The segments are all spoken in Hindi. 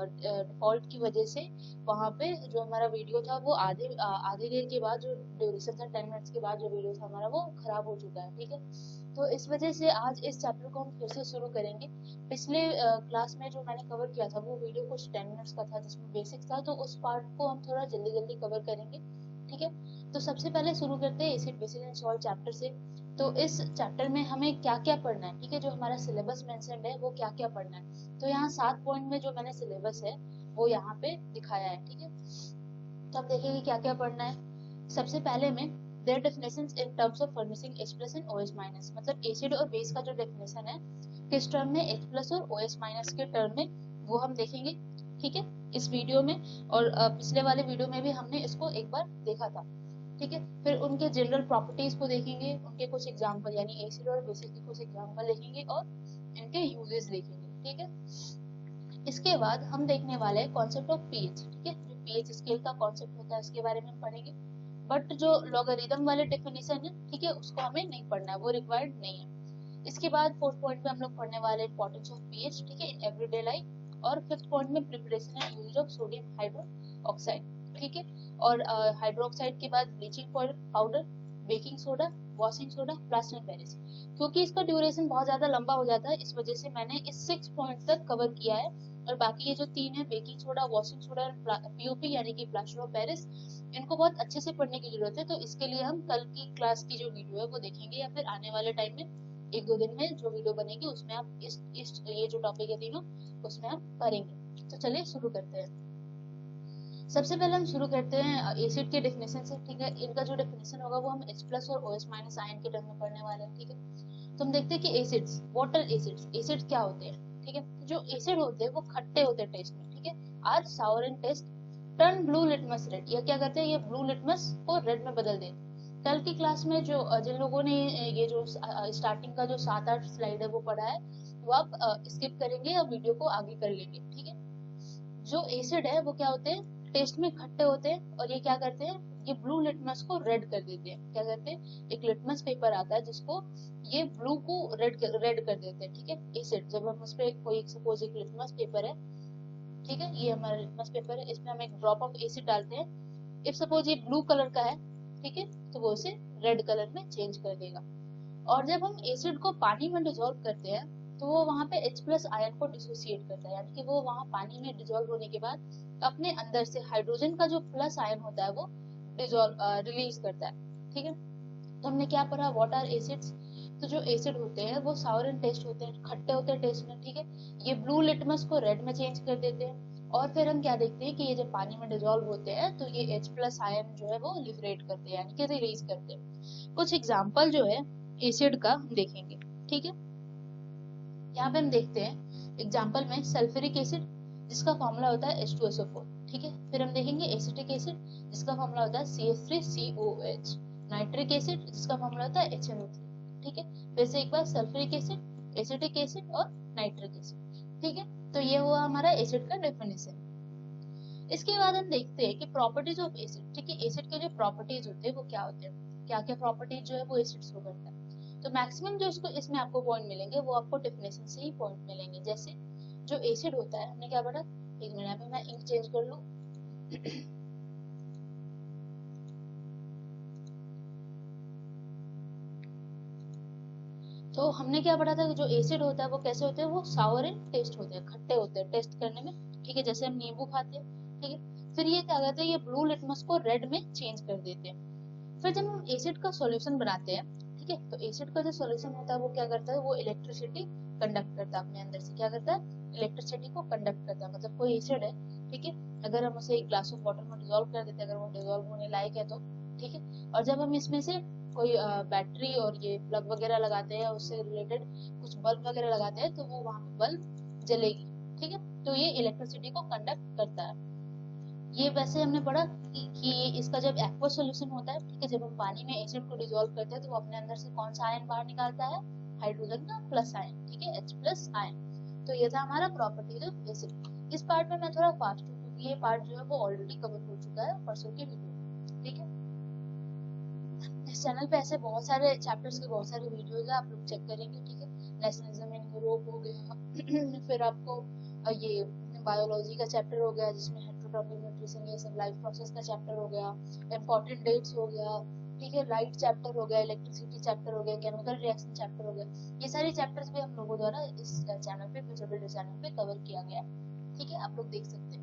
डिफॉल्ट की वजह से वहाँ पे जो हमारा वीडियो था वो आधे देर के बाद, जो ड्यूरेशन था 10 मिनट्स के बाद जो वीडियो था हमारा वो खराब हो चुका है। ठीक है, तो इस वजह से आज इस चैप्टर को हम फिर से शुरू करेंगे। पिछले क्लास में जो मैंने कवर किया था वो वीडियो कुछ 10 मिनट्स का था जिसमें बेसिक्स था, तो उस पार्ट को हम थोड़ा जल्दी जल्दी कवर करेंगे। ठीक है, तो सबसे पहले शुरू करते हैं acid basis and salt chapter से। तो इस चैप्टर में हमें क्या क्या पढ़ना है, ठीक है, जो हमारा सिलेबस मेंशन्ड है वो क्या क्या पढ़ना है। तो यहाँ 7 पॉइंट में जो मैंने सिलेबस है वो यहाँ पे दिखाया है। ठीक है, तो हम देखेंगे क्या क्या पढ़ना है। सबसे पहले में their definitions in terms of formation H plus and OH minus, मतलब एसिड और बेस का जो डेफिनेशन है किस टर्म में, H प्लस और OH माइनस के टर्म में, वो हम देखेंगे। ठीक है, इस वीडियो में, और पिछले वाले वीडियो में भी हमने इसको एक बार देखा था। ठीक है, फिर उनके जनरल प्रॉपर्टीज को देखेंगे, उनके कुछ एग्जांपल यानी एसिड और बेसिस के कुछ एग्जांपल देखेंगे और इनके यूजेस देखेंगे। ठीक है, इसके बाद हम देखने वाले हैं कॉन्सेप्ट ऑफ पीएच। ठीक है, जो पीएच स्केल का कॉन्सेप्ट होता है उसके बारे में हम पढ़ेंगे, बट जो लॉगरिथम वाले डेफिनेशन है, ठीक है, उसको हमें नहीं पढ़ना है, वो रिक्वायर्ड नहीं है। इसके बाद 4th पॉइंट पे हम लोग पढ़ने वाले इंपॉर्टेंस ऑफ पीएच, ठीक है, इन एवरीडे लाइफ। और 5th पॉइंट में preparation and use of sodium hydroxide. ठीक है, और हाइड्रोक्साइड के बाद bleaching powder, baking soda, washing soda, plaster of Paris. क्योंकि इसका ड्यूरेशन बहुत ज्यादा लंबा हो जाता है, इस वजह से मैंने इस 6 पॉइंट तक कवर किया है, और बाकी ये जो 3 है, बेकिंग सोडा, वॉशिंग सोडा और पीओपी यानी कि प्लास्टर ऑफ पेरिस, इनको बहुत अच्छे से पढ़ने की जरूरत है। तो इसके लिए हम कल की क्लास की जो वीडियो है वो देखेंगे, या फिर आने वाले टाइम में 1-2 दिन में जो वीडियो बनेगी उसमें आप इस ये जो टॉपिक है तीनों उसमें हम करेंगे। तो चलिए शुरू करते हैं। सबसे पहले हम शुरू करते हैं एसिड के डेफिनेशन से। ठीक है, इनका जो डेफिनेशन होगा वो हम H प्लस और OH माइनस आयन के टर्म में पढ़ने वाले हैं। ठीक है, तो हम देखते हैं कि एसिड्स, वाटर एसिड्स, एसिड क्या होते हैं। ठीक है, जो एसिड होते हैं वो खट्टे होते हैं टेस्ट में। ठीक है, are sour in taste, turn blue litmus red, ये क्या करते हैं, ये ब्लू लिटमस को रेड में बदल देते हैं। कल की क्लास में जो जिन लोगों ने ये जो स्टार्टिंग का जो 7-8 स्लाइड है वो पढ़ा है, वो आप स्किप करेंगे या वीडियो को आगे कर लेंगे। ठीक है, जो एसिड है वो क्या होते हैं, टेस्ट में खट्टे होते हैं, और ये क्या करते हैं, ये ब्लू लिटमस को रेड कर देते हैं। क्या करते हैं, एक लिटमस पेपर आता है जिसको ये ब्लू को रेड कर देते हैं। ठीक है, एसिड जब हम उस पे कोई सपोज एक लिटमस पेपर है, ठीक है, ये हमारा लिटमस पेपर है, इसमें हम एक ड्रॉप ऑफ एसिड डालते हैं, इफ सपोज ये ब्लू कलर का है, ठीक है, तो वो उसे रेड कलर में चेंज कर देगा। और जब हम एसिड को पानी में डिसॉल्व करते हैं तो वो वहां पे H प्लस आयन को डिसोसिएट करता है, यानी कि वो वहां पानी में डिसॉल्व होने के बाद अपने अंदर से हाइड्रोजन का जो प्लस आयन होता है वो रिलीज करता है। ठीक है, तो हमने क्या पढ़ा, व्हाट आर एसिड्स। तो जो एसिड होते हैं वो सावर इन टेस्ट होते हैं, खट्टे होते हैं टेस्ट में। ठीक है, ये ब्लू लिटमस को रेड में चेंज कर देते हैं, और फिर हम क्या देखते हैं कि ये जब पानी में डिसॉल्व होते हैं तो ये H प्लस आयन जो है वो लिबरेट करते हैं, यानी कि रिलीज करते हैं। कुछ एग्जाम्पल जो है एसिड का हम देखेंगे। ठीक है, यहाँ पे हम देखते हैं एग्जाम्पल में सल्फ्यूरिक एसिड जिसका फॉर्मूला होता है H2SO4। ठीक है, फिर हम देखेंगे एसिटिक एसिड जिसका फॉर्मूला होता है CH3COOH, नाइट्रिक एसिड जिसका फॉर्मूला होता है HNO3। ठीक है, फिर से एक बार सल्फ्यूरिक एसिड, एसिटिक एसिड और नाइट्रिक एसिड। ठीक है, तो ये हुआ हमारा एसिड का डेफिनेशन। इसके बाद हम देखते हैं कि प्रॉपर्टीज ऑफ एसिड। ठीक है, एसिड के जो प्रॉपर्टीज होते हैं वो क्या होते हैं, क्या क्या प्रॉपर्टीज जो है वो एसिड शो करता है। तो मैक्सिमम जो इसमें आपको पॉइंट मिलेंगे वो आपको डेफिनेशन से ही पॉइंट मिलेंगे। जैसे जो एसिड होता है, हमने क्या पढ़ा, एक मिनट यहाँ पे मैं इंक चेंज कर लूं। तो हमने क्या पढ़ा था कि जो एसिड होता है वो कैसे होते हैं, वो सावर इन टेस्ट होते हैं, खट्टे होते हैं टेस्ट करने में। ठीक है, जैसे हम नींबू खाते हैं। ठीक है, फिर ये क्या करते हैं, ये ब्लू लिटमस को रेड में चेंज कर देते हैं। फिर जब हम एसिड का सॉल्यूशन बनाते हैं, ठीक है, तो एसिड का जो सॉल्यूशन होता है वो क्या करता है, वो इलेक्ट्रिसिटी कंडक्ट करता है अपने अंदर से। क्या करता है, इलेक्ट्रिसिटी को कंडक्ट करता है। मतलब कोई एसिड है, ठीक है, अगर हम उसे एक ग्लास ऑफ वाटर में डिसॉल्व कर देते हैं, अगर वो डिसॉल्व होने लायक है तो, ठीक है, और जब हम इसमें से कोई बैटरी और ये प्लग वगैरह लगाते हैं, उससे रिलेटेड कुछ बल्ब वगैरह लगाते हैं, तो वो वहां पे बल्ब जलेगी। ठीक है, तो ये इलेक्ट्रिसिटी को कंडक्ट करता है। ये वैसे हमने पढ़ा कि इसका जब एक्वा सॉल्यूशन होता है, ठीक है, जब हम पानी में एसिड को डिसॉल्व करते हैं तो वो अपने अंदर से कौन सा आयन बाहर निकालता है, हाइड्रोजन का प्लस आयन। ठीक है, H प्लस आयन। तो ये था हमारा प्रॉपर्टीज ऑफ एसिड। इस पार्ट में मैं थोड़ा फास्ट हूँ क्योंकि ये पार्ट जो है वो ऑलरेडी कवर हो चुका है परसों की वीडियो। ठीक है, इस चैनल पे ऐसे बहुत सारे चैप्टर्स के बहुत सारे वीडियोस है, आप लोग चेक करेंगे। ठीक है, नेशनलिज्म इन यूरोप हो गया फिर आपको ये बायोलॉजी का चैप्टर हो गया जिसमें हेटेरोट्रॉपिक न्यूट्रिशन ये सब लाइफ प्रोसेस का चैप्टर हो गया, इंपॉर्टेंट डेट्स हो गया, ठीक है, लाइट चैप्टर हो गया, इलेक्ट्रिसिटी चैप्टर हो गया, केमिकल रिएक्शन चैप्टर हो गया। ये सारे चैप्टर्स भी हम लोगों द्वारा इस चैनल पे फ्यूचर बिल्डर चैनल पे कवर किया गया है, ठीक है, आप लोग देख सकते हैं।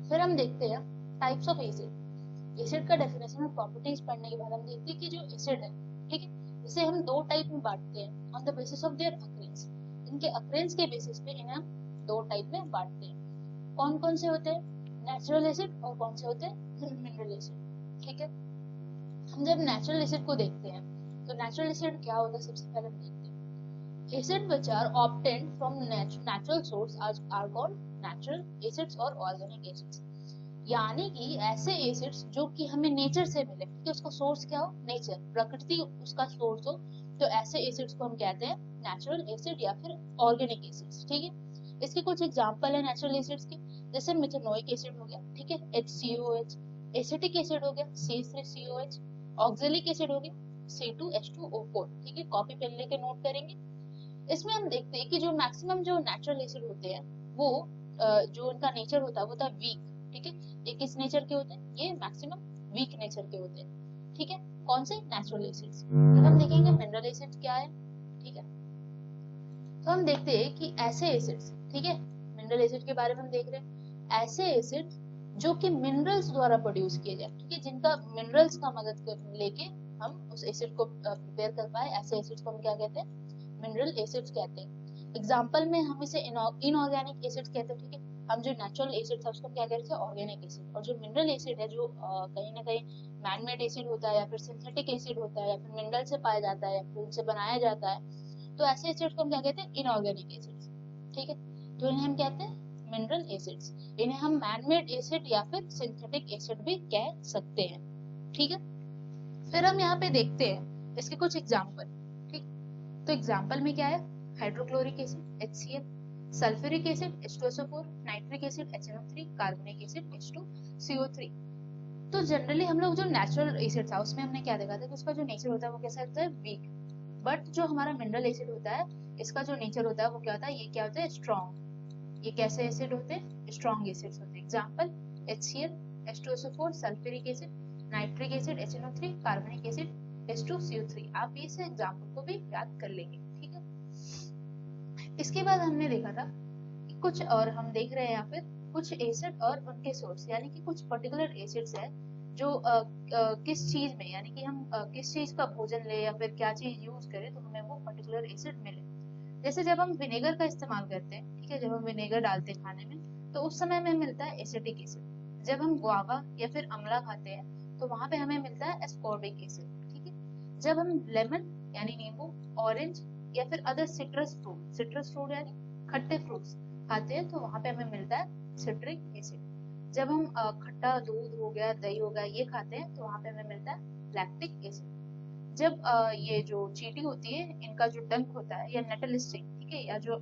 फिर हम देखते हैं टाइप्स ऑफ एसिड। एसिड का डेफिनेशन और प्रॉपर्टीज पढ़ने के बाद हम देखते हैं कि जो एसिड है, ठीक है, इसे हम दो टाइप में बांटते हैं on the basis of their occurrence. इनके अकरेंस के बेसिस पे इन्हें हम दो टाइप में बांटते हैं। कौन कौन से होते हैं? नेचुरल एसिड और कौन से होते हैं? मिनरल एसिड, ठीक है। हम जब नेचुरल एसिड को देखते हैं तो नेचुरल एसिड क्या होता है सबसे पहले हम देखते हैं। Acid which are obtained from natural source are called natural acids और ऑर्गेनिक एसिड्स। यानी कि ऐसे एसिड्स जो कि हमें नेचर से मिले, ठीक है, उसका सोर्स क्या हो? नेचर, प्रकृति उसका सोर्स हो, तो ऐसे एसिड्स को हम कहते हैं नेचुरल एसिड या फिर ऑर्गेनिक एसिड्स, ठीक है। इसके कुछ एग्जांपल है नेचुरल एसिड्स के, जैसे मेथनोइक एसिड हो गया, ठीक है, HCOH, एसिटिक एसिड हो गया C3COH, ऑक्जेलिक एसिड हो गया C2H2O4, ठीक है, कॉपी पेन लेके नोट करेंगे। इसमें हम देखते हैं कि जो मैक्सिमम जो नेचुरल एसिड होते हैं वो जो उनका नेचर होता है वो होता है वीक, ठीक है। ये किस नेचर के होते हैं? ये मैक्सिमम वीक नेचर के होते हैं, ठीक है। कौन से? Natural acids. फिर हम देखेंगे मिनरल एसिड क्या है, ठीक है। तो हम देखते हैं कि ऐसे एसिड्स, ठीक है, मिनरल एसिड के बारे में हम देख रहे हैं, ऐसे एसिड जो कि मिनरल्स द्वारा प्रोड्यूस किए जाए, ठीक है, जिनका मिनरल्स का मदद कर लेके हम उस एसिड को प्रिपेयर कर पाए, ऐसे एसिड्स को हम क्या कहते हैं? मिनरल एसिड्स कहते हैं। एग्जांपल में हम इसे इनऑर्गेनिक एसिड्स कहते हैं, ठीक है। हम जो नेचुरल एसिड था उसको क्या कहते थे? Organic acid. और जो मिनरल एसिड है जो कहीं ना कहीं मैनमेड एसिड होता है या फिर सिंथेटिक एसिड होता है या फिर मिनरल से पाया जाता है या फिर उनसे बनाया जाता है, तो ऐसे एसिड को हम क्या कहते हैं? इनऑर्गेनिक एसिड्स, ठीक है। तो इन्हें हम कहते हैं मिनरल एसिड्स। इन्हें हम मैनमेड एसिड या फिर सिंथेटिक एसिड भी कह सकते हैं, ठीक है। फिर हम यहाँ पे देखते हैं इसके कुछ एग्जाम्पल, ठीक। तो एग्जाम्पल में क्या है? Hydrochloric acid HCl, sulphuric acid H2SO4, nitric acid HNO3, carbonic acid H2CO3। तो जनरली हम लोग जो नेचुरल एसिड था उसमें हमने क्या देखा था कि उसका जो नेचर होता है वो कैसा होता है? वीक। बट जो हमारा मिनरल एसिड होता है इसका जो नेचर होता है वो क्या होता है? ये क्या होता है? स्ट्रॉन्ग। ये कैसे एसिड होते हैं? स्ट्रॉन्ग एसिड्स होते हैं। Example HCl, H2SO4, sulphuric acid, nitric acid HNO3, carbonic acid H2CO3। आप इस एग्जाम्पल को भी याद कर लेंगे, ठीक है। इसके बाद हमने देखा था कि कुछ और हम देख रहे हैं यहाँ पर कुछ एसिड और उनके सोर्स, यानी कि कुछ पर्टिकुलर एसिड्स है जो किस चीज में, यानी कि हम किस चीज का भोजन ले या फिर क्या चीज यूज करें तो हमें वो पर्टिकुलर एसिड मिले। जैसे जब हम विनेगर का इस्तेमाल करते हैं, ठीक है, जब हम विनेगर डालते हैं खाने में तो उस समय में मिलता है एसिटिक एसिड। जब हम गुआवा या फिर अमला खाते हैं तो वहां पे हमें मिलता है एस्कॉर्बिक एसिड, ठीक है। जब हम लेमन यानी नींबू, ऑरेंज या फिर अदर सिट्रस फ्रूट यानी खट्टे फ्रूट्स खाते हैं तो वहां पे हमें मिलता है सिट्रिक एसिड। जब हम खट्टा दूध हो गया, दही हो गया, ये खाते हैं तो वहां पे हमें मिलता है लैक्टिक एसिड। जब ये जो चींटी होती है इनका जो डंक होता है या नटल स्टिंग, ठीक है, या जो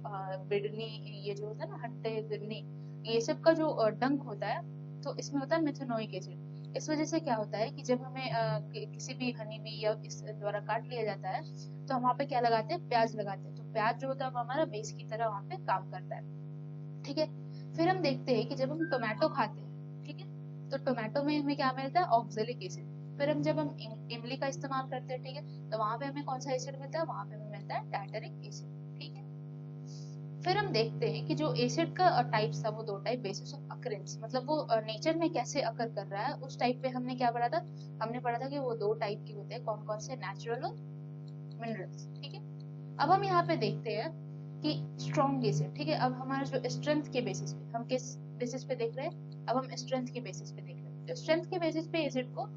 बिडनी, ये जो होता है ना हट्टे बिडनी, ये सब का जो डंक होता है तो इसमें होता है मेथनोइक एसिड। इस वजह से क्या होता है कि जब हमें किसी भी हनी बी या इस द्वारा काट लिया जाता है तो हम वहाँ पे क्या लगाते हैं? प्याज लगाते हैं। तो प्याज जो होता है वो हमारा बेस की तरह वहाँ पे काम करता है, ठीक है। फिर हम देखते हैं कि जब हम टोमेटो खाते हैं, ठीक है, तो टोमेटो में हमें क्या मिलता है? Oxalic acid. फिर हम जब हम इमली का इस्तेमाल करते हैं, ठीक है, तो वहां पे हमें कौन सा एसिड मिलता है? वहां पे हमें मिलता है टार्टरिक एसिड, ठीक है। फिर हम देखते हैं कि जो एसिड का टाइप्स था वो दो टाइप बेसिस ऑफ अकरेंस, मतलब वो नेचर में कैसे अकर कर रहा है उस टाइप पे हमने क्या पढ़ा था? हमने पढ़ा था कि वो दो टाइप के होते हैं, कौन कौन से? नेचुरल और मिनरल्स, ठीक है। अब हम यहाँ पे देखते हैं कि स्ट्रॉन्ग एसिड, ठीक है। अब हमारा जो स्ट्रेंथ के बेसिस पे, हम किस बेसिस पे देख रहे हैं? अब हम स्ट्रेंथ के बेसिस पे देख रहे हैं। तो स्ट्रेंथ के बेसिस पे एसिड को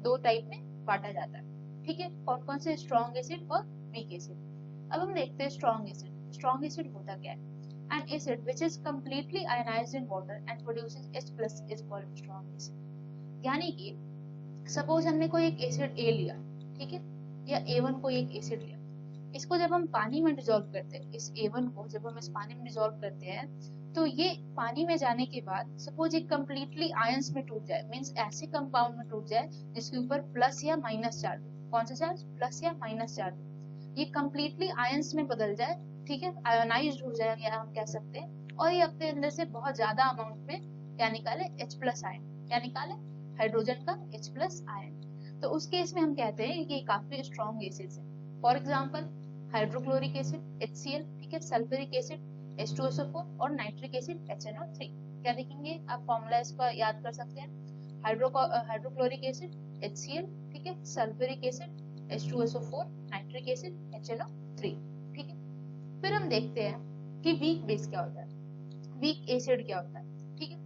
दो टाइप में बांटा जाता है, ठीक है। कौन कौन से? स्ट्रॉन्ग एसिड और वीक एसिड। अब हम देखते हैं स्ट्रॉन्ग एसिड। स्ट्रॉन्ग एसिड होता क्या है? An acid which is completely ionized in water and produces H+ is called strong acid। यानी कि सपोज हमने कोई एक एसिड A लिया, ठीक है, या A1 कोई एक एसिड लिया, इसको जब हम पानी में डिसॉल्व करते हैं, इस A1 को जब हम इस पानी में डिसॉल्व करते हैं तो ये पानी में जाने के बाद सपोज ये कंप्लीटली आयंस में टूट जाए, मींस ऐसे कंपाउंड में टूट जाए जिसके ऊपर प्लस या माइनस चार्ज हो। कौन सा चार्ज? प्लस या माइनस चार्ज हो। ये कंप्लीटली आयंस में बदल जाए, ठीक है, आयोनाइज्ड हो जाए या हम कह सकते हैं, और ये अपने अंदर से बहुत ज्यादा अमाउंट में क्या निकाले, H+ आयन, क्या निकाले, हाइड्रोजन का H+ आयन। तो उस केस में हम कहते हैं कि ये काफी स्ट्रॉन्ग एसिड्स है। For example hydrochloric acid HCl, ठीक है, सल्फ्यूरिक एसिड H2SO4 और नाइट्रिक एसिड HNO3। क्या देखेंगे आप, फॉर्मूला इसका याद कर सकते हैं, हाइड्रोक्लोरिक एसिड HCl, ठीक है, sulphuric acid H2SO4, nitric acid HNO3, ठीक है। फिर हम देखते हैं कि वीक बेस क्या होता है, वीक एसिड क्या होता है, ठीक है।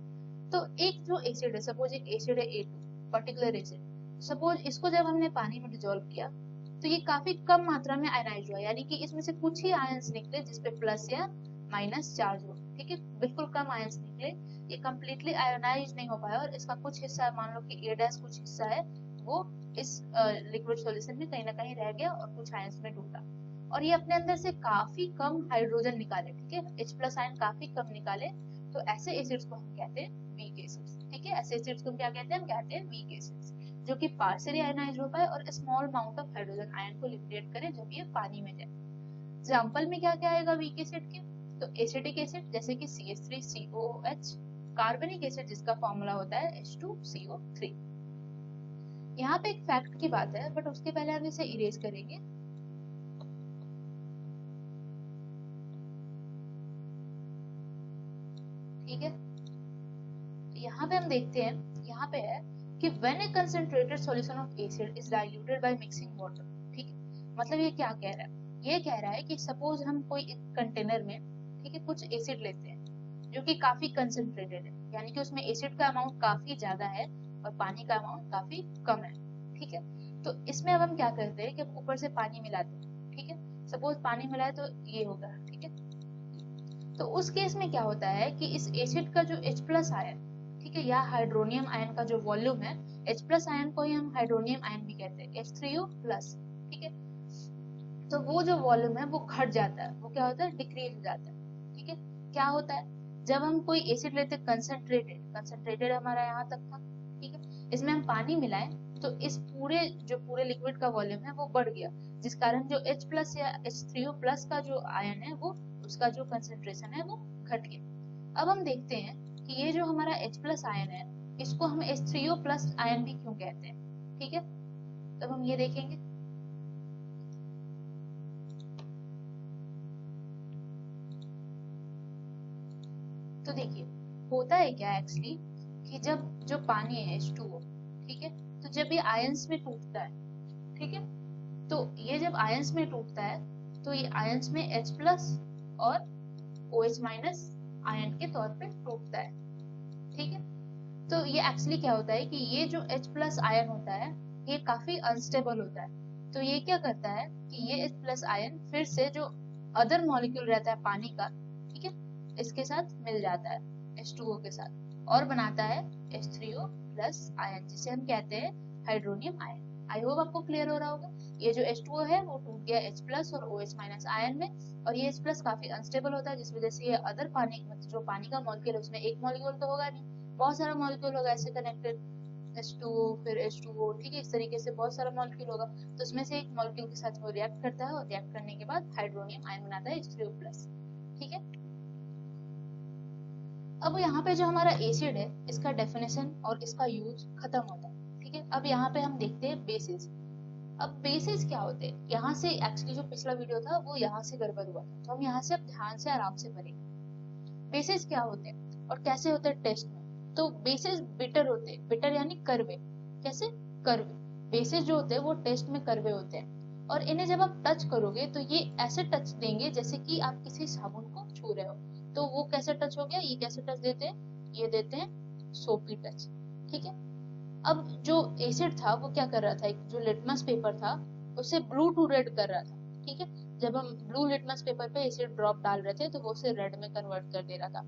तो एक जो एसिड है, सपोज एक एसिड है A2 पर्टिकुलर एसिड, सपोज इसको जब हमने पानी में डिसॉल्व किया तो ये काफी कम मात्रा में आयनाइज हुआ, यानी कि इसमें से कुछ ही आयंस निकले जिसपे प्लस या माइनस चार्ज हो, ठीक है, बिल्कुल कम आयंस निकले, ये कंप्लीटली आयनाइज नहीं हो पाया और इसका कुछ हिस्सा, मान लो कि A- कुछ हिस्सा है वो इस लिक्विड सॉल्यूशन में कहीं ना कहीं रह गया और कुछ आयंस में टूटा, और ये अपने अंदर से काफी कम हाइड्रोजन निकाले, ठीक है, H+ आयन काफी कम निकाले। तो ऐसे एसिड्स को हम कहते हैं वीक एसिड्स, ठीक है, ऐसे एसिड्स को हम क्या कहते हैं, हम कहते हैं वीक एसिड्स, जो कि पार्शियली आयनाइज हो पाए और small amount of hydrogen ion को लिबरेट करे जब ये पानी में जाए। एग्जांपल में क्या क्या आएगा वीक एसिड के, तो एसिटिक एसिड जैसे कि CH3COOH, कार्बनिक एसिड जिसका फॉर्मूला होता है H2CO3। यहाँ पे एक फैक्ट की बात है, बट उसके पहले हम इसे इरेज करेंगे। ठीक है, यहाँ पे हम देखते हैं, यहाँ पे है कि when a concentrated solution of acid is diluted by mixing water, ठीक है, मतलब ये क्या कह रहा है, ये कह रहा है कि सपोज हम कोई एक कंटेनर में, ठीक है, कुछ एसिड लेते हैं जो कि काफी कंसंट्रेटेड है, यानी कि उसमें एसिड का अमाउंट काफी ज्यादा है और पानी का अमाउंट काफी कम है, ठीक है। तो इसमें अब हम क्या करते हैं कि ऊपर से पानी मिलाते हैं, ठीक है, सपोज पानी मिलाए तो ये होगा, ठीक है। तो उस केस में क्या होता है कि इस एसिड का जो H+ आयन, ठीक है, या हाइड्रोनियम आयन का जो वॉल्यूम है, H+ आयन को ही हम हाइड्रोनियम आयन भी कहते हैं, H3O+, ठीक है। तो वो जो वॉल्यूम है वो घट जाता है, वो क्या होता है, डिक्रीज हो जाता है, ठीक है। क्या होता है, जब हम कोई एसिड लेते, कंसंट्रेटेड, कंसंट्रेटेड हमारा यहाँ तक था, ठीक है, इसमें हम पानी मिलाएं तो इस पूरे लिक्विड का वॉल्यूम है वो बढ़ गया, जिस कारण जो H+ या H3O+ का जो आयन है वो, उसका जो कंसंट्रेशन है वो घट गया। अब हम देखते हैं कि ये जो हमारा H+ आयन है इसको हम H3O+ आयन भी क्यों कहते हैं, ठीक है। तब हम ये देखेंगे, तो देखिए होता है क्या एक्चुअली कि जब जो पानी है H2O, ठीक है, तो जब ये आयंस में टूटता है, ठीक है, तो ये जब आयंस में टूटता है तो ये आयंस में H+ और OH- आयन के तौर पे टूटता है, ठीक है। तो ये एक्चुअली क्या होता है कि ये जो H+ आयन होता है ये काफी अनस्टेबल होता है, तो ये क्या करता है कि ये H+ आयन फिर से जो अदर मॉलिक्यूल रहता है पानी का, ठीक है, इसके साथ मिल जाता है H2O के साथ और बनाता है H3O+ आयन, जिसे हम कहते हैं हाइड्रोनियम आयन। आई होप आपको क्लियर हो रहा होगा। ये जो H2O है वो टूट गया H+ और OH- आयन में, और ये H+ काफी अनस्टेबल होता है जिस वजह से ये अदर पानी, मतलब जो पानी का मॉलिक्यूल है उसमें एक मॉलिक्यूल तो होगा नहीं, बहुत सारा मॉलिक्यूल होगा ऐसे कनेक्टेड, H2O फिर H2O, ठीक है, इस तरीके से बहुत सारा मॉलिक्यूल होगा, तो उसमें से एक मॉलिक्यूल के साथ वो रिएक्ट करता है और रिएक्ट करने के बाद हाइड्रोनियम आयन बनाता है H3O+, ठीक है। अब यहाँ पे जो हमारा एसिड है इसका डेफिनेशन और इसका यूज खत्म होता है, ठीक है। अब यहाँ पे हम देखते हैं बेसिस। अब बेसिस क्या होते हैं, यहाँ से एक्चुअली जो पिछला वीडियो था वो यहाँ से गड़बड़ हुआ था, तो हम यहाँ से अब ध्यान से आराम से पढ़ेंगे बेसिस क्या होते हैं और कैसे होते हैं टेस्ट में। तो बेसिस बिटर होते हैं, बिटर यानी कड़वे, कैसे, कड़वे। बेसिस जो होते हैं वो टेस्ट में कड़वे होते हैं और इन्हें जब आप टच करोगे तो ये ऐसे टच देंगे जैसे कि आप किसी साबुन को छू रहे हो, तो वो कैसे टच हो गया, ये कैसे टच देते हैं, ये देते हैं सोपी टच, ठीक है। अब जो एसिड था वो क्या कर रहा था, एक जो लिटमस पेपर था उसे ब्लू टू रेड कर रहा था, ठीक है। जब हम ब्लू लिटमस पेपर पे एसिड ड्रॉप डाल रहे थे तो वो उसे रेड में कन्वर्ट कर दे रहा था,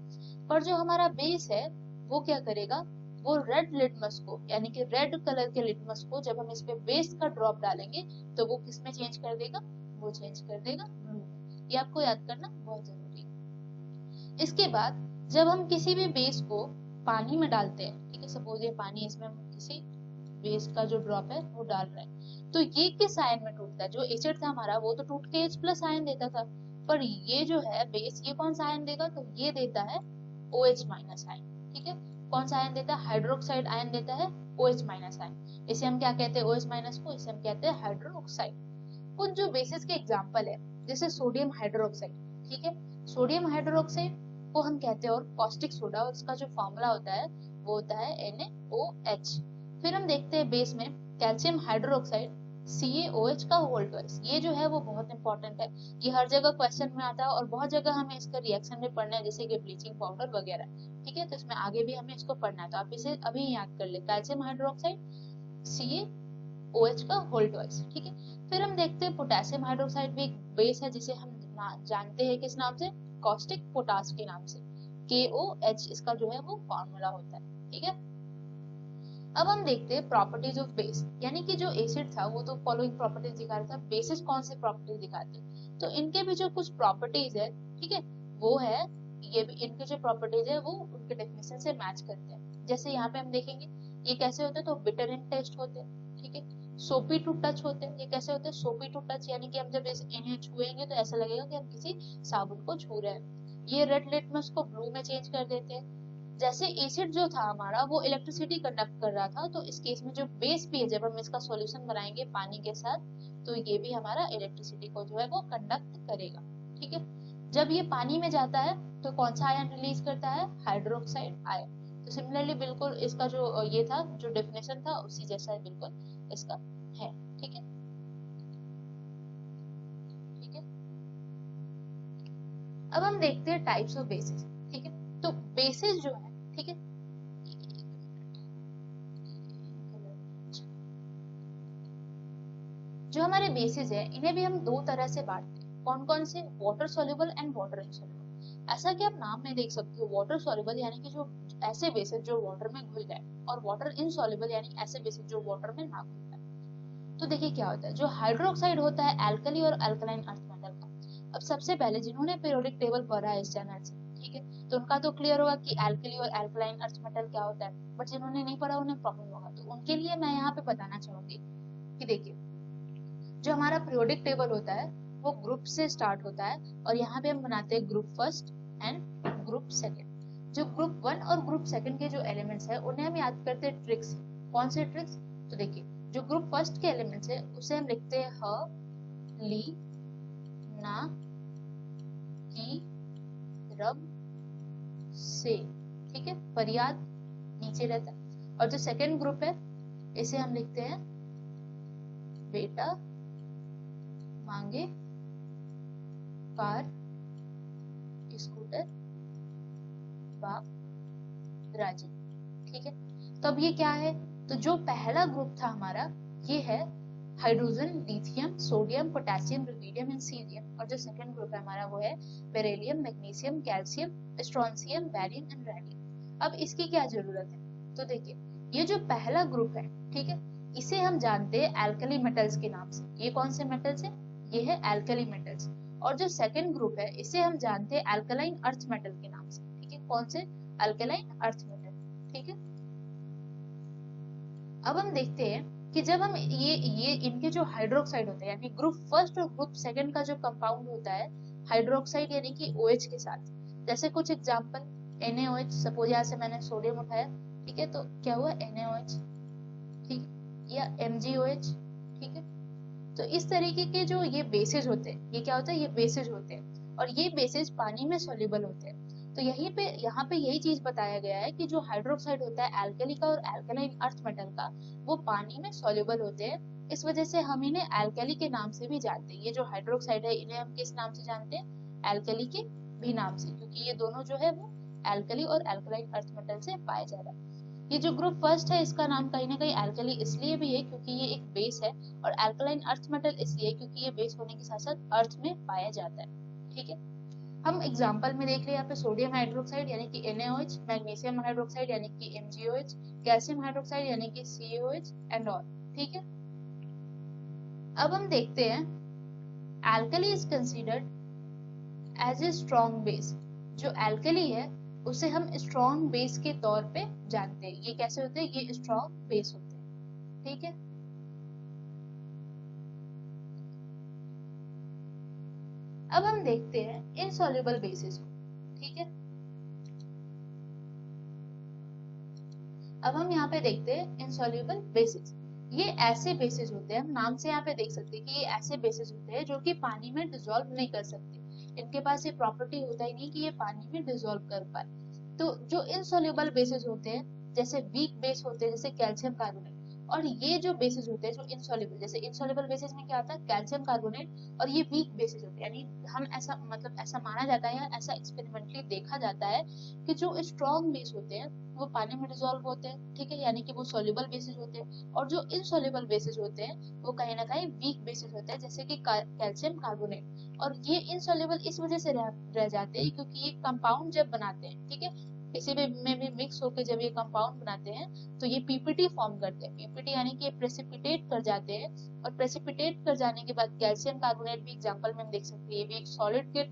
पर जो हमारा बेस है वो क्या करेगा, वो रेड लिटमस को, यानी कि रेड कलर के लिटमस को जब हम इस पे बेस का ड्रॉप डालेंगे तो वो किस में चेंज कर देगा, वो चेंज कर देगा ब्लू में। ये आपको याद करना बहुत जरूरी है। इसके बाद जब हम किसी भी बेस को पानी में डालते हैं, ठीक है, सपोज ये पानी, इसमें हम किसी बेस का जो ड्रॉप है वो डाल रहे हैं, तो ये किस आयन में टूटता है, जो एसिड था हमारा वो तो टूट के H+ आयन देता था, पर ये जो है बेस, ये कौन सा आयन देगा, तो ये देता है OH माइनस आयन। ठीक है, कौन सा आयन देता है, हाइड्रोक्साइड आयन देता है OH माइनस आयन। इसे हम क्या कहते हैं, OH माइनस को इसे हम कहते हैं हाइड्रोक्साइड। कुछ जो बेसिस के एग्जांपल है जैसे सोडियम हाइड्रोक्साइड। ठीक है, सोडियम हाइड्रोक्साइड को हम कहते हैं, और कॉस्टिक सोडा, उसका जो फॉर्मूला होता है वो होता है NaOH। फिर हम देखते हैं बेस में कैल्शियम हाइड्रोक्साइड CaOH का होल ट्वाइस। ये जो है वो बहुत इंपॉर्टेंट है, ये हर जगह क्वेश्चन में आता है और बहुत जगह हमें इसका रिएक्शन में पढ़ना है, जैसे कि ब्लीचिंग पाउडर वगैरह। ठीक है, तो इसमें आगे भी हमें इसको पढ़ना है, तो आप इसे अभी याद कर ले, कैल्शियम हाइड्रोक्साइड CaOH का होल ट्वाइस। ठीक है, फिर हम देखते हैं पोटेशियम हाइड्रोक्साइड भी एक बेस है, जिसे हम जानते हैं किस नाम से, कॉस्टिक पोटास के नाम से, KOH इसका जो है वो फॉर्मूला होता है। ठीक है, अब हम देखते हैं प्रॉपर्टीज ऑफ बेस, यानी कि जो एसिड था वो तो फॉलोइंग प्रॉपर्टीज दिखा रहा था, बेसिस कौन से प्रॉपर्टीज दिखाते हैं, तो इनके भी जो कुछ प्रॉपर्टीज है, ठीक है, वो है, ये भी इनके जो प्रॉपर्टीज है वो उनके डेफिनेशन से मैच करते हैं। जैसे यहाँ पे हम देखेंगे ये कैसे होते हैं, तो बिटर इन टेस्ट होते हैं। ठीक है, सोपी टू टच होते हैं, ये कैसे होते हैं, सोपी टू टच, यानी कि हम जब इन्हें छुएंगे तो ऐसा लगेगा कि हम किसी साबुन को छू रहे हैं। ये रेड लिटमस को ब्लू में चेंज कर देते हैं। जैसे एसिड जो था हमारा वो इलेक्ट्रिसिटी कंडक्ट कर रहा था, तो इस केस में जो बेस भी है, जब हम इसका सॉल्यूशन बनाएंगे पानी के साथ, तो ये भी हमारा इलेक्ट्रिसिटी को जो है वो कंडक्ट करेगा। ठीक है, जब ये पानी में जाता है तो कौन सा आयन रिलीज करता है, हाइड्रोक्साइड आयन। तो सिमिलरली बिल्कुल इसका जो ये था, जो डेफिनेशन था उसी जैसा है बिल्कुल इसका है। ठीक है, ठीक है, अब हम देखते हैं टाइप्स ऑफ बेसिस। ठीक है, तो बेसिस जो है, ठीक है, जो हमारे बेसिस है इन्हें भी हम दो तरह से बांटते हैं। कौन कौन से, water soluble and water insoluble. ऐसा कि आप नाम में देख सकते हो, वाटर सॉल्युबल यानी कि जो ऐसे बेसिस जो वाटर में घुल जाए, और वाटर इनसॉल्युबल यानी ऐसे बेसिस जो वाटर में ना घुल जाए। तो देखिए क्या होता है, जो हाइड्रोक्साइड होता है एल्कली और अल्कलाइन अर्थ मेटल का। अब सबसे पहले जिन्होंने पीरियोडिक टेबल पढ़ा है इस चैनल से, ठीक है, तो उनका तो क्लियर होगा कि एल्कली और अल्कलाइन अर्थ मेटल क्या होता है, बट जिन्होंने नहीं पढ़ा उन्हें प्रॉब्लम होगा, तो उनके लिए मैं यहाँ पे बताना चाहूंगी कि देखिए, जो हमारा पीरियोडिक टेबल होता है वो ग्रुप से स्टार्ट होता है, और यहाँ पे हम बनाते हैं group first and group second. जो ग्रुप वन और ग्रुप सेकंड के जो एलिमेंट्स है उन्हें हम याद करते हैं ट्रिक्स। कौन से ट्रिक्स, तो देखिए, जो ग्रुप फर्स्ट के एलिमेंट्स है उसे हम लिखते हैं ह, ली, ना, की, रब, से। ठीक है, पर याद नीचे रहता है। और जो सेकंड ग्रुप है इसे हम लिखते हैं बेटा, मांगे, कार, स्कूटर, बाप, राजी। ठीक है, तो अब ये क्या है, तो जो पहला ग्रुप था हमारा ये है hydrogen, lithium, sodium, potassium, rubidium and cerium. और जो सेकंड ग्रुप है हमारा वो है beryllium, magnesium, calcium, strontium, barium and radium. अब इसकी क्या जरूरत है, तो देखिए, ये जो पहला ग्रुप है, ठीक है, इसे हम जानते हैं एल्कली मेटल्स के नाम से। ये कौन से मेटल्स है, ये है एल्कली मेटल्स। और जो सेकंड ग्रुप है इसे हम जानते हैं अल्कलाइन अर्थ मेटल के नाम से। ठीक है, कौन से, अल्कलाइन अर्थ मेटल। ठीक है, अब हम देखते हैं कि जब हम ये इनके जो हाइड्रोक्साइड होते हैं, यानी ग्रुप फर्स्ट और ग्रुप सेकंड का जो कंपाउंड होता है हाइड्रोक्साइड यानी कि OH के साथ, जैसे कुछ एग्जांपल, NaOH, सपोज यहाँ से मैंने सोडियम उठाया, ठीक है, तो क्या हुआ, NaOH, ठीक, या MgOH। ठीक है, तो इस तरीके के जो ये बेसिस होते हैं, ये क्या होता है, ये बेसिस होते हैं, और ये बेसिस पानी में सॉल्युबल होते हैं। तो यहाँ पे यही चीज बताया गया है कि जो हाइड्रोक्साइड होता है एल्कली का और अल्कलाइन अर्थ मेटल का, वो पानी में सॉल्युबल होते हैं। इस वजह से हम इन्हें एल्कली के नाम से भी जानते हैं। ये जो हाइड्रोक्साइड है इन्हें हम किस नाम से जानते हैं, एल्कली के भी नाम से, क्योंकि ये दोनों जो है वो एल्कली और अल्कलाइन अर्थ मेटल से पाए जा रहा है। ये जो ग्रुप फर्स्ट है इसका नाम कहीं ना कहीं एल्कली इसलिए भी है क्योंकि ये एक बेस है, और अल्कलाइन अर्थ मेटल इसलिए क्योंकि ये बेस होने के साथ साथ अर्थ में पाया जाता है। ठीक है, हम एग्जांपल में देख ले यहाँ पे सोडियम हाइड्रोक्साइड यानी कि NaOH, मैग्नीशियम हाइड्रोक्साइड यानी कि MgOH, कैल्शियम हाइड्रोक्साइड यानी कि CaOH एंड ऑल। ठीक है, अब हम देखते हैं alkali is considered as a strong base. जो एल्कली है उसे हम स्ट्रॉन्ग बेस के तौर पे जानते हैं। ये कैसे होते हैं, ये स्ट्रॉन्ग बेस होते हैं। ठीक है, अब हम देखते हैं इनसॉल्युबल बेसिस को, ठीक है। अब हम यहाँ पे देखते हैं इनसॉल्युबल बेसिस। ये ऐसे बेसिस होते हैं, हम नाम से यहाँ पे देख सकते हैं कि ये ऐसे बेसिस होते हैं जो कि पानी में डिसॉल्व नहीं कर सकते। इनके पास ये प्रॉपर्टी होता ही नहीं कि ये पानी में डिसॉल्व कर पाए। तो जो इनसॉल्युबल बेसिस होते हैं, जैसे वीक बेस होते हैं जैसे कैल्शियम कार्बोनेट, और ये जो बेसिस होते हैं जो इनसॉल्युबल, जैसे इनसॉल्युबल बेसिस में क्या आता है, कैल्शियम कार्बोनेट, और ये वीक बेसिस होते हैं। यानी हम ऐसा मतलब ऐसा माना जाता है या ऐसा एक्सपेरिमेंटली देखा जाता है कि जो स्ट्रॉन्ग बेस होते हैं वो पानी में डिसॉल्व होते हैं, ठीक है, यानी कि वो सॉल्युबल बेसिस होते हैं। और जो इनसॉल्युबल बेसिस होते हैं वो कहीं ना कहीं वीक बेसिस होते हैं, जैसे कि कैल्शियम कार्बोनेट। और ये इनसॉल्युबल इस वजह से रह जाते हैं क्योंकि ये कंपाउंड जब बनाते हैं, ठीक है, किसी भी में भी मिक्स होकर जब ये कंपाउंड बनाते हैं तो ये पीपीटी फॉर्म करते हैं। पीपीटी यानी कि ये प्रेसिपिटेट कर जाते हैं, और प्रेसिपिटेट कर जाने के बाद कैल्शियम कार्बोनेट भी एग्जांपल में हम देख सकते हैं, ये भी एक सॉलिड के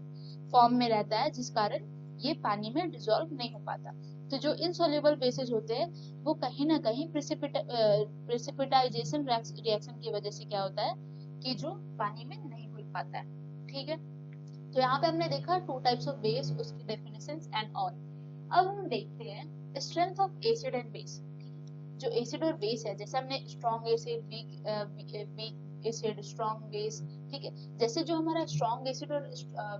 फॉर्म में रहता है, जिस कारण ये पानी में डिसॉल्व नहीं हो पाता। तो जो इनसॉल्युबल बेसिस होते हैं वो कहीं ना कहीं प्रेसिपिटाइजेशन रिएक्शन की वजह से क्या होता है कि जो पानी में नहीं घुल पाता है, ठीक है। तो यहाँ पे हमने देखा टू टाइप्स ऑफ बेस, उसकी डेफिनेशंस एंड ऑल। अब हम देखते हैं strength of acid and base. जो एसिड और बेस है, जैसे हमने strong acid, weak acid, strong base, ठीक है, जैसे जो हमारा स्ट्रॉन्ग एसिड और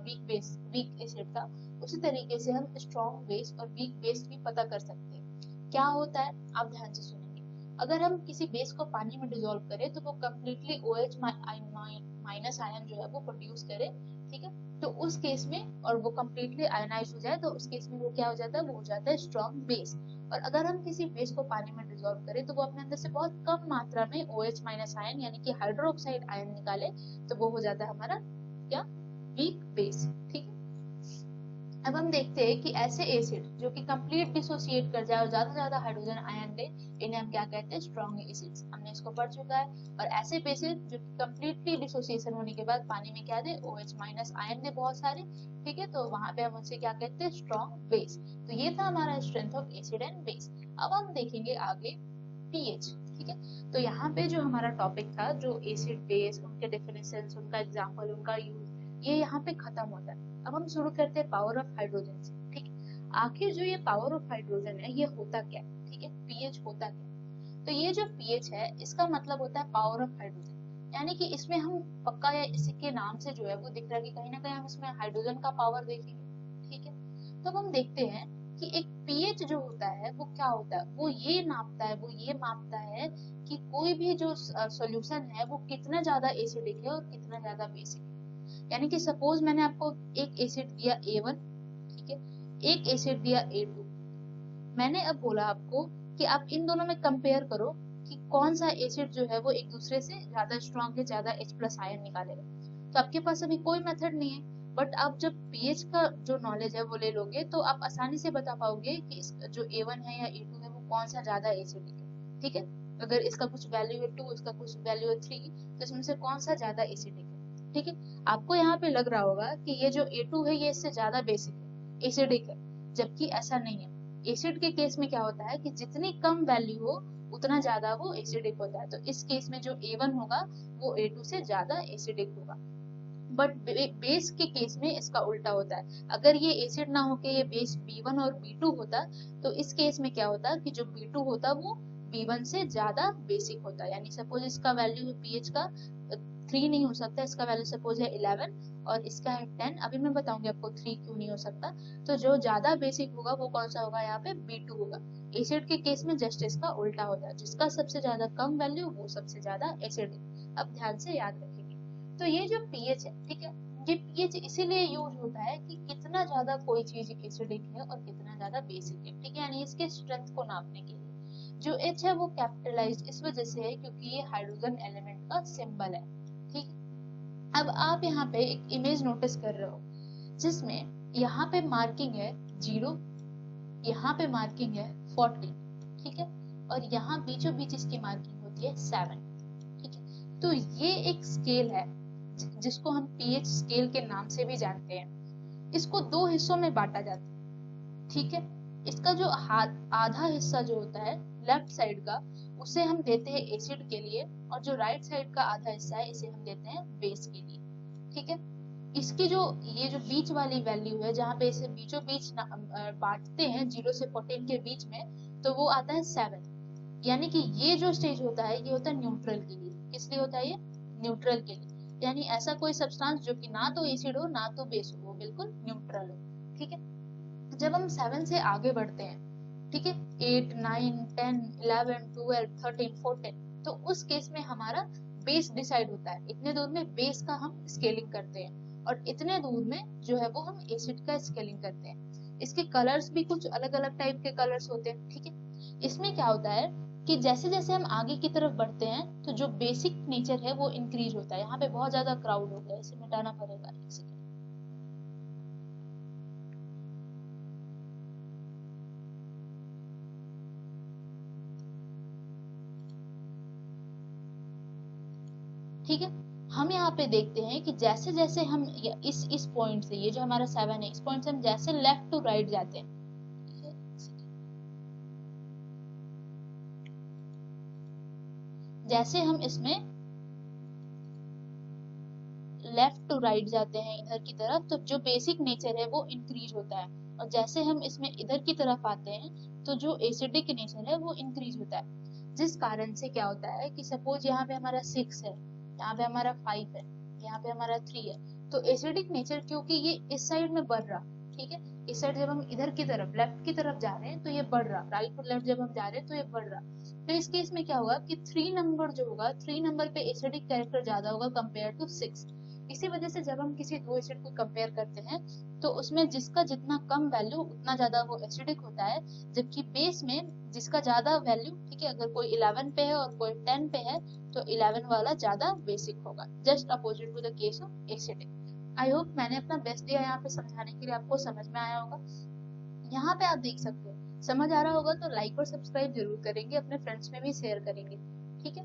वीक एसिड था, उसी तरीके से हम स्ट्रॉन्ग बेस और वीक बेस भी पता कर सकते हैं। क्या होता है आप ध्यान से सुनेंगे। अगर हम किसी बेस को पानी में डिसॉल्व करें तो वो कम्प्लीटली OH माइनस आयन जो है वो प्रोड्यूस करे, ठीक है। तो उस केस में, और वो कम्प्लीटली आयनाइज हो जाए, तो उस केस में वो क्या हो जाता है, वो हो जाता है स्ट्रॉन्ग बेस। और अगर हम किसी बेस को पानी में डिसॉल्व करें तो वो अपने अंदर से बहुत कम मात्रा में OH माइनस आयन यानी कि हाइड्रोक्साइड आयन निकाले, तो वो हो जाता है हमारा क्या, वीक बेस, ठीक है। अब हम देखते हैं कि ऐसे एसिड जो कि कंप्लीट डिसोसिएट कर जाए और ज्यादा से ज्यादा हाइड्रोजन आयन दे, इन्हें हम क्या कहते हैं, स्ट्रॉन्ग एसिड्स। हमने इसको पढ़ चुका है। और ऐसे बेसिस जो कि कंप्लीटली डिसोसिएशन होने के बाद पानी में क्या दे, OH माइनस आयन दे बहुत सारे, ठीक है, तो वहां पे हम उनसे क्या कहते हैं, स्ट्रॉन्ग बेस। तो ये था हमारा strength of acid and base. अब हम देखेंगे आगे पीएच, ठीक है। तो यहाँ पे जो हमारा टॉपिक था, जो एसिड बेस, उनके डेफिनेशंस, उनका एग्जांपल, उनका यूज, ये यहाँ पे खत्म होता है। अब हम शुरू करते हैं पावर ऑफ हाइड्रोजन से, ठीक है। आखिर जो ये पावर ऑफ हाइड्रोजन है ये होता क्या, ठीक है, पीएच होता क्या। तो ये जो पीएच है इसका मतलब होता है पावर ऑफ हाइड्रोजन, यानी कि इसमें हम पक्का, या इसी के नाम से जो है वो दिख रहा है कि कहीं ना कहीं हम इसमें हाइड्रोजन का पावर देखेंगे, ठीक है। तो हम देखते हैं कि एक पीएच जो होता है वो क्या होता है, वो ये मापता है कि कोई भी जो सॉल्यूशन है वो कितना ज्यादा एसिडिक है और कितना ज्यादा बेसिक है। यानी कि सपोज मैंने आपको एक एसिड दिया A1, ठीक है, एक एसिड दिया A2। मैंने अब बोला आपको कि आप इन दोनों में कंपेयर करो कि कौन सा एसिड जो है वो एक दूसरे से ज्यादा स्ट्रॉन्ग है, ज्यादा H+ आयन निकालेगा। तो आपके पास अभी कोई मेथड नहीं है, बट आप जब पीएच का जो नॉलेज है वो ले लोगे तो आप आसानी से बता पाओगे कि जो A1 है या A2 है वो कौन सा ज्यादा एसिडिक है, ठीक है। अगर इसका कुछ वैल्यू है 2, इसका कुछ वैल्यू है 3, तो इसमें से कौन सा ज्यादा एसिडिक है, ठीक है। आपको यहाँ पे लग रहा होगा कि ये जो A2 है ये इससे ज्यादा बेसिक है, एसिडिक है, जबकि ऐसा नहीं है। एसिड के केस में क्या होता है कि जितनी कम वैल्यू हो उतना ज्यादा वो एसिडिक होता है। तो इस केस में जो A1 होगा वो A2 से ज्यादा एसिडिक होगा। बट बेस के केस में इसका उल्टा होता है। अगर ये एसिड ना होके ये बेस B1 और B2 होता तो इस केस में क्या होता कि जो B2 होता वो B1 से ज्यादा बेसिक होता। यानी सपोज इसका वैल्यू है पीएच का 3 नहीं हो सकता, इसका वैल्यू सपोज है 11 और इसका है 10। अभी मैं बताऊंगी आपको 3 क्यों नहीं हो सकता। तो जो ज्यादा बेसिक होगा वो कौन सा होगा, यहाँ पे B2 होगा। एसिड के केस में जस्ट इसका उल्टा होता है, जिसका सबसे ज्यादा कम वैल्यू वो सबसे ज्यादा एसिडिक। अब ध्यान से याद रखेंगे। तो ये जो पीएच है, ठीक है, ये पीएच इसीलिए यूज होता है कि कितना ज्यादा कोई चीज एसिडिक है और कितना ज्यादा बेसिक है, ठीक है, यानी इसके स्ट्रेंथ को नापने के लिए। जो H है वो कैपिटलाइज्ड इस वजह से है क्योंकि ये हाइड्रोजन एलिमेंट का सिंबल है, ठीक। अब आप यहाँ पे एक इमेज नोटिस कर रहे हो जिसमें यहाँ पे मार्किंग है 0, यहाँ पे मार्किंग है 40, ठीक है, और यहाँ बीचों बीच इसकी मार्किंग होती है 7, ठीक है। तो ये एक स्केल है जिसको हम पीएच स्केल के नाम से भी जानते हैं। इसको 2 हिस्सों में बांटा जाता है, ठीक है। इसका जो आधा हिस्सा जो होता है लेफ्ट साइड का, उसे हम देते हैं एसिड के लिए, और जो राइट साइड का आधा हिस्सा है इसे हम देते हैं बेस के लिए, ठीक है। इसकी जो ये जो बीच वाली वैल्यू है, जहाँ पे इसे बीचों बीच बांटते हैं 0 से 14 के बीच में, तो वो आता है 7। यानी कि ये जो स्टेज होता है ये होता है न्यूट्रल के लिए। किस लिए होता है ये? न्यूट्रल के लिए। यानी ऐसा कोई सब्सटेंस जो कि ना तो एसिड हो ना तो बेस हो, वो बिल्कुल न्यूट्रल हो। ठीक है, जब हम 7 से आगे बढ़ते हैं, ठीक है, 8 9 10 11 12 13 14, तो उस केस में हमारा बेस डिसाइड होता है। इतने दूर में बेस का हम स्केलिंग करते हैं और इतने दूर में जो है वो हम एसिड का स्केलिंग करते हैं। इसके कलर्स भी कुछ अलग अलग टाइप के कलर्स होते हैं। ठीक है, इसमें क्या होता है कि जैसे जैसे हम आगे की तरफ बढ़ते हैं तो जो बेसिक नेचर है वो इंक्रीज होता है। यहाँ पे बहुत ज्यादा क्राउड हो गया, इसे मिटाना पड़ेगा, एक सेकेंड। ठीक है, हम यहाँ पे देखते हैं कि जैसे जैसे हम इस पॉइंट से, ये जो हमारा 7 है, इस पॉइंट से हम जैसे लेफ्ट टू राइट जाते हैं, ठीक है, जैसे हम इसमें लेफ्ट टू राइट जाते हैं इधर की तरफ, तो जो बेसिक नेचर है वो इंक्रीज होता है। और जैसे हम इसमें इधर की तरफ आते हैं तो जो एसिडिक नेचर है वो इंक्रीज होता है। जिस कारण से क्या होता है कि सपोज यहाँ पे हमारा 6 है, यहाँ पे हमारा 5 है, यहाँ पे हमारा 3 है, तो एसिडिक नेचर क्योंकि ये इस साइड में बढ़ रहा, ठीक है, इस साइड जब हम इधर की तरफ लेफ्ट की तरफ जा रहे हैं तो ये बढ़ रहा, राइट टू लेफ्ट जब हम जा रहे हैं तो ये बढ़ रहा। तो इस केस में क्या होगा कि 3 नंबर जो होगा, 3 नंबर पे एसिडिक कैरेक्टर ज्यादा होगा कंपेयर टू 6। इसी वजह से जब हम किसी दो एसिड को कंपेयर करते हैं तो उसमें जिसका जितना कम वैल्यू उतना ज्यादा वो एसिडिक होता है, जबकि बेस में जिसका ज्यादा वैल्यू, ठीक है, अगर कोई 11 पे है और कोई 10 पे है तो 11 वाला ज्यादा बेसिक होगा, just opposite to the case of acidic. I hope मैंने अपना बेस्ट दिया यहाँ पे समझाने के लिए, आपको समझ में आया होगा। यहाँ पे आप देख सकते हो, समझ आ रहा होगा तो लाइक और सब्सक्राइब जरूर करेंगे, अपने फ्रेंड्स में भी शेयर करेंगे। ठीक है,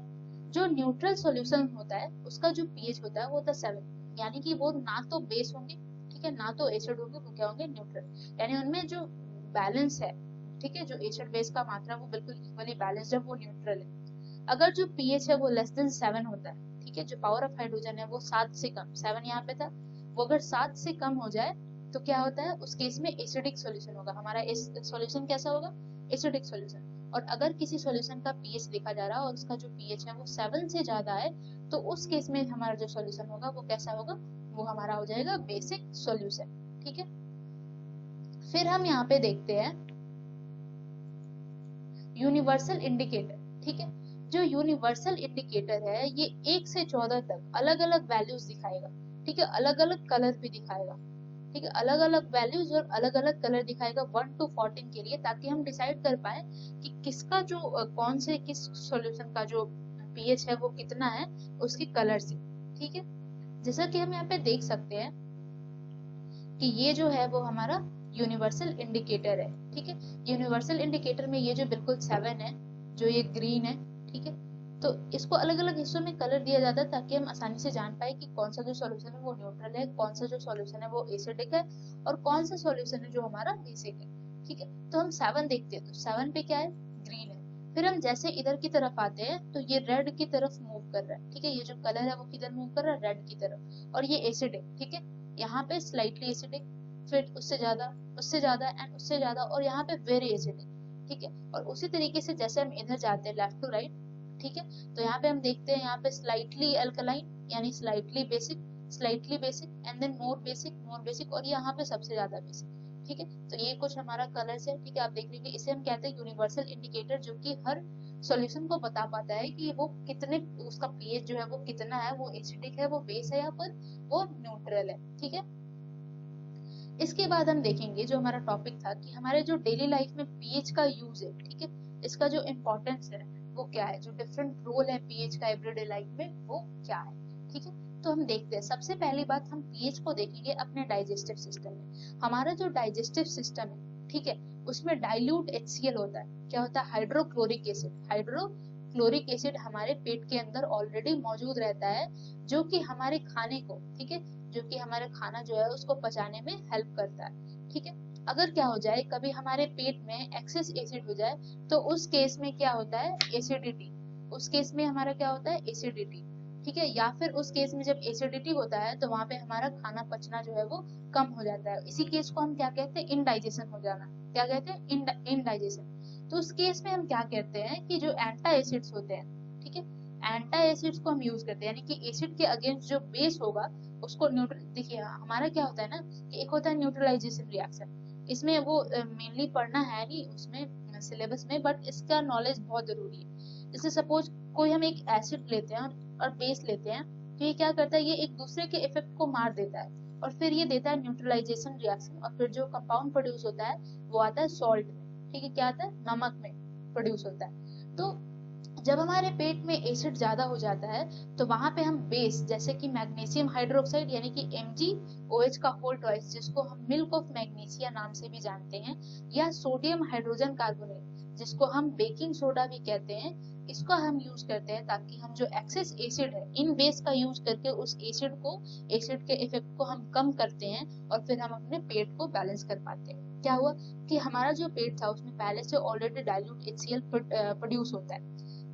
जो न्यूट्रल सॉल्यूशन होता है उसका जो पीएच होता है वो होता है 7, यानी कि वो ना तो बेस होंगे, ठीक है, ना तो एसिड होंगे, वो क्या होंगे? न्यूट्रल। यानी उनमें जो बैलेंस है, ठीक है, जो एसिड बेस का मात्रा वो बिल्कुल इक्वली बैलेंस्ड है, वो न्यूट्रल है। अगर जो पीएच है वो लेस देन 7 होता है, ठीक है, जो पावर ऑफ हाइड्रोजन है वो 7 से कम, 7 यहाँ पे था, वो अगर 7 से कम हो जाए तो क्या होता है? उस केस में एसिडिक सॉल्यूशन होगा। हमारा सॉल्यूशन कैसा होगा? Acidic solution. और अगर किसी सॉल्यूशन का पीएच देखा जा रहा है और उसका जो पीएच है वो 7 से ज्यादा है, तो उस केस में हमारा जो सॉल्यूशन होगा वो कैसा होगा? वो हमारा हो जाएगा बेसिक सॉल्यूशन। ठीक है, फिर हम यहाँ पे देखते हैं यूनिवर्सल इंडिकेटर। ठीक है, जो यूनिवर्सल इंडिकेटर है ये 1 से 14 तक अलग अलग वैल्यूज दिखाएगा। ठीक है, अलग अलग कलर भी दिखाएगा। ठीक है, अलग अलग वैल्यूज और अलग अलग कलर दिखाएगा 1 to 14 के लिए, ताकि हम डिसाइड कर पाए कि किसका जो कौन से किस सॉल्यूशन का जो पीएच है वो कितना है उसकी कलर से। ठीक है, जैसा कि हम यहाँ पे देख सकते हैं कि ये जो है वो हमारा यूनिवर्सल इंडिकेटर है। ठीक है, यूनिवर्सल इंडिकेटर में ये जो बिल्कुल 7 है, जो ये ग्रीन है, ठीक है, तो इसको अलग अलग हिस्सों में कलर दिया जाता है ताकि हम आसानी से जान पाए कि कौन सा जो सॉल्यूशन है वो न्यूट्रल है, कौन सा जो सॉल्यूशन है वो एसिडिक है, और कौन सा सॉल्यूशन है जो हमारा बेसिक है। ठीक है, तो हम 7 देखते हैं, तो 7 पे क्या है? ग्रीन है। फिर हम जैसे इधर की तरफ आते हैं तो ये रेड की तरफ मूव कर रहा है। ठीक है, ये जो कलर है वो किधर मूव कर रहा है? रेड की तरफ, और ये एसिडिक। ठीक है, यहाँ पे स्लाइटली एसिडिक, फिर उससे ज्यादा, उससे ज्यादा एंड उससे ज्यादा, और यहाँ पे वेरी एसिडिक। ठीक है, और उसी तरीके से जैसे हम इधर जाते हैं लेफ्ट टू राइट, ठीक है, तो यहाँ पे हम देखते हैं यहाँ पे स्लाइटली अल्कलाइन यानी slightly basic and then more basic, और यहाँ पे सबसे ज्यादा बेसिक। ठीक है, तो ये कुछ हमारा कलर्स है। ठीक है, आप देख लीजिए, इसे हम कहते हैं यूनिवर्सल इंडिकेटर, जो कि हर सॉल्यूशन को बता पाता है कि वो कितने, उसका पीएच जो है वो कितना है, वो एसिडिक है, वो बेस है, या फिर वो न्यूट्रल है। ठीक है, इसके बाद हम देखेंगे जो हमारा टॉपिक था कि हमारे जो डेली लाइफ में पीएच का यूज है, ठीक है, इसका जो इम्पोर्टेंस है वो क्या है, जो डिफरेंट रोल है पीएच का एवरीडे लाइफ में वो क्या है। ठीक है, तो हम देखते हैं, सबसे पहली बात हम पीएच को देखेंगे अपने डाइजेस्टिव सिस्टम में। हमारा जो डाइजेस्टिव सिस्टम है, ठीक है, उसमें डाइल्यूट HCl होता है। क्या होता है? Hydrochloric acid. हाइड्रोक्लोरिक एसिड हमारे पेट के अंदर ऑलरेडी मौजूद रहता है, जो कि हमारे खाने को, ठीक है, जो कि हमारे खाना जो है उसको पचाने में हेल्प करता है। ठीक है, अगर क्या हो जाए, कभी हमारे पेट में एक्सेस एसिड हो जाए तो उस केस में क्या होता है? एसिडिटी। उस केस में हमारा क्या होता है? एसिडिटी। ठीक है। या फिर उस केस में जब एसिडिटी होता है तो वहां पे हमारा खाना पचना जो है वो कम हो जाता है। इसी केस को हम क्या कहते हैं, इनडाइजेशन हो जाना। क्या कहते हैं, इनडाइजेशन। तो उस केस में हम क्या कहते हैं कि जो एंटा एसिड्स होते हैं, ठीक है, एंटा एसिड्स को हम यूज करते हैं, यानी कि एसिड के अगेंस्ट जो बेस होगा उसको न्यूट्रल, देखिए हमारा क्या होता है ना कि एक होता है न्यूट्रलाइजेशन रिएक्शन, इसमें वो मेनली पढ़ना है नहीं उसमें सिलेबस में, बट इसका नॉलेज बहुत जरूरी है। जैसे सपोज कोई हम एक एसिड लेते हैं और बेस लेते हैं, तो ये क्या करता है, ये एक दूसरे के इफेक्ट को मार देता है और फिर ये देता है न्यूट्रलाइजेशन रिएक्शन, और फिर जो कंपाउंड प्रोड्यूस होता है वो आता है सॉल्ट में, ठीक है, क्या आता है, नमक में प्रोड्यूस होता है। तो जब हमारे पेट में एसिड ज्यादा हो जाता है तो वहां पे हम बेस जैसे कि मैग्नीशियम हाइड्रोक्साइड यानी कि MgOH का होल ट्वाइस, जिसको हम मिल्क ऑफ मैग्नीशिया नाम से भी जानते हैं, या सोडियम हाइड्रोजन कार्बोनेट जिसको हम बेकिंग सोडा भी कहते हैं, इसका हम यूज करते हैं ताकि हम जो एक्सेस एसिड है इन बेस का यूज करके उस एसिड के इफेक्ट को हम कम करते हैं और फिर हम अपने पेट को बैलेंस कर पाते हैं। क्या हुआ कि हमारा जो पेट था उसमें पहले से ऑलरेडी डाइल्यूट HCl प्रोड्यूस होता है,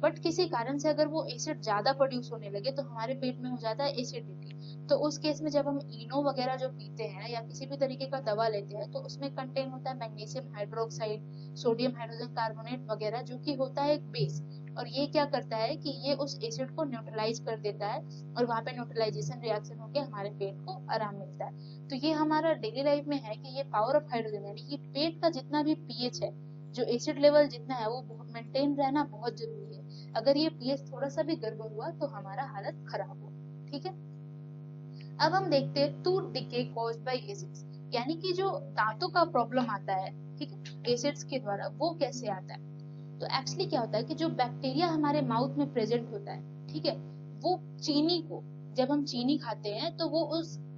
बट किसी कारण से अगर वो एसिड ज्यादा प्रोड्यूस होने लगे तो हमारे पेट में हो जाता है एसिडिटी। तो उस केस में जब हम इनो वगैरह जो पीते हैं या किसी भी तरीके का दवा लेते हैं तो उसमें कंटेन होता है magnesium hydroxide, sodium hydrogen carbonate वगैरह, जो कि होता है एक बेस, और ये क्या करता है कि ये उस एसिड को न्यूट्रलाइज कर देता है और वहां पे न्यूट्रलाइजेशन रिएक्शन होकर हमारे पेट को आराम मिलता है। तो ये हमारा डेली लाइफ में है कि ये पावर ऑफ हाइड्रोजन, यानी कि पेट का जितना भी पीएच है, जो एसिड लेवल जितना है वो मेंटेन रहना बहुत जरूरी है। अगर ये पीएच थोड़ा सा भी गड़बड़ हुआ तो हमारा हालत खराब हो, ठीक है। अब हम देखते हैं tooth decay caused by acids, यानी कि जो दांतों का प्रॉब्लम आता है, ठीक है, एसिड्स के द्वारा, वो कैसे आता है। तो एक्चुअली क्या होता है कि जो बैक्टीरिया हमारे माउथ में प्रेजेंट होता है, ठीक है, वो चीनी को, जब हम चीनी खाते हैं तो वो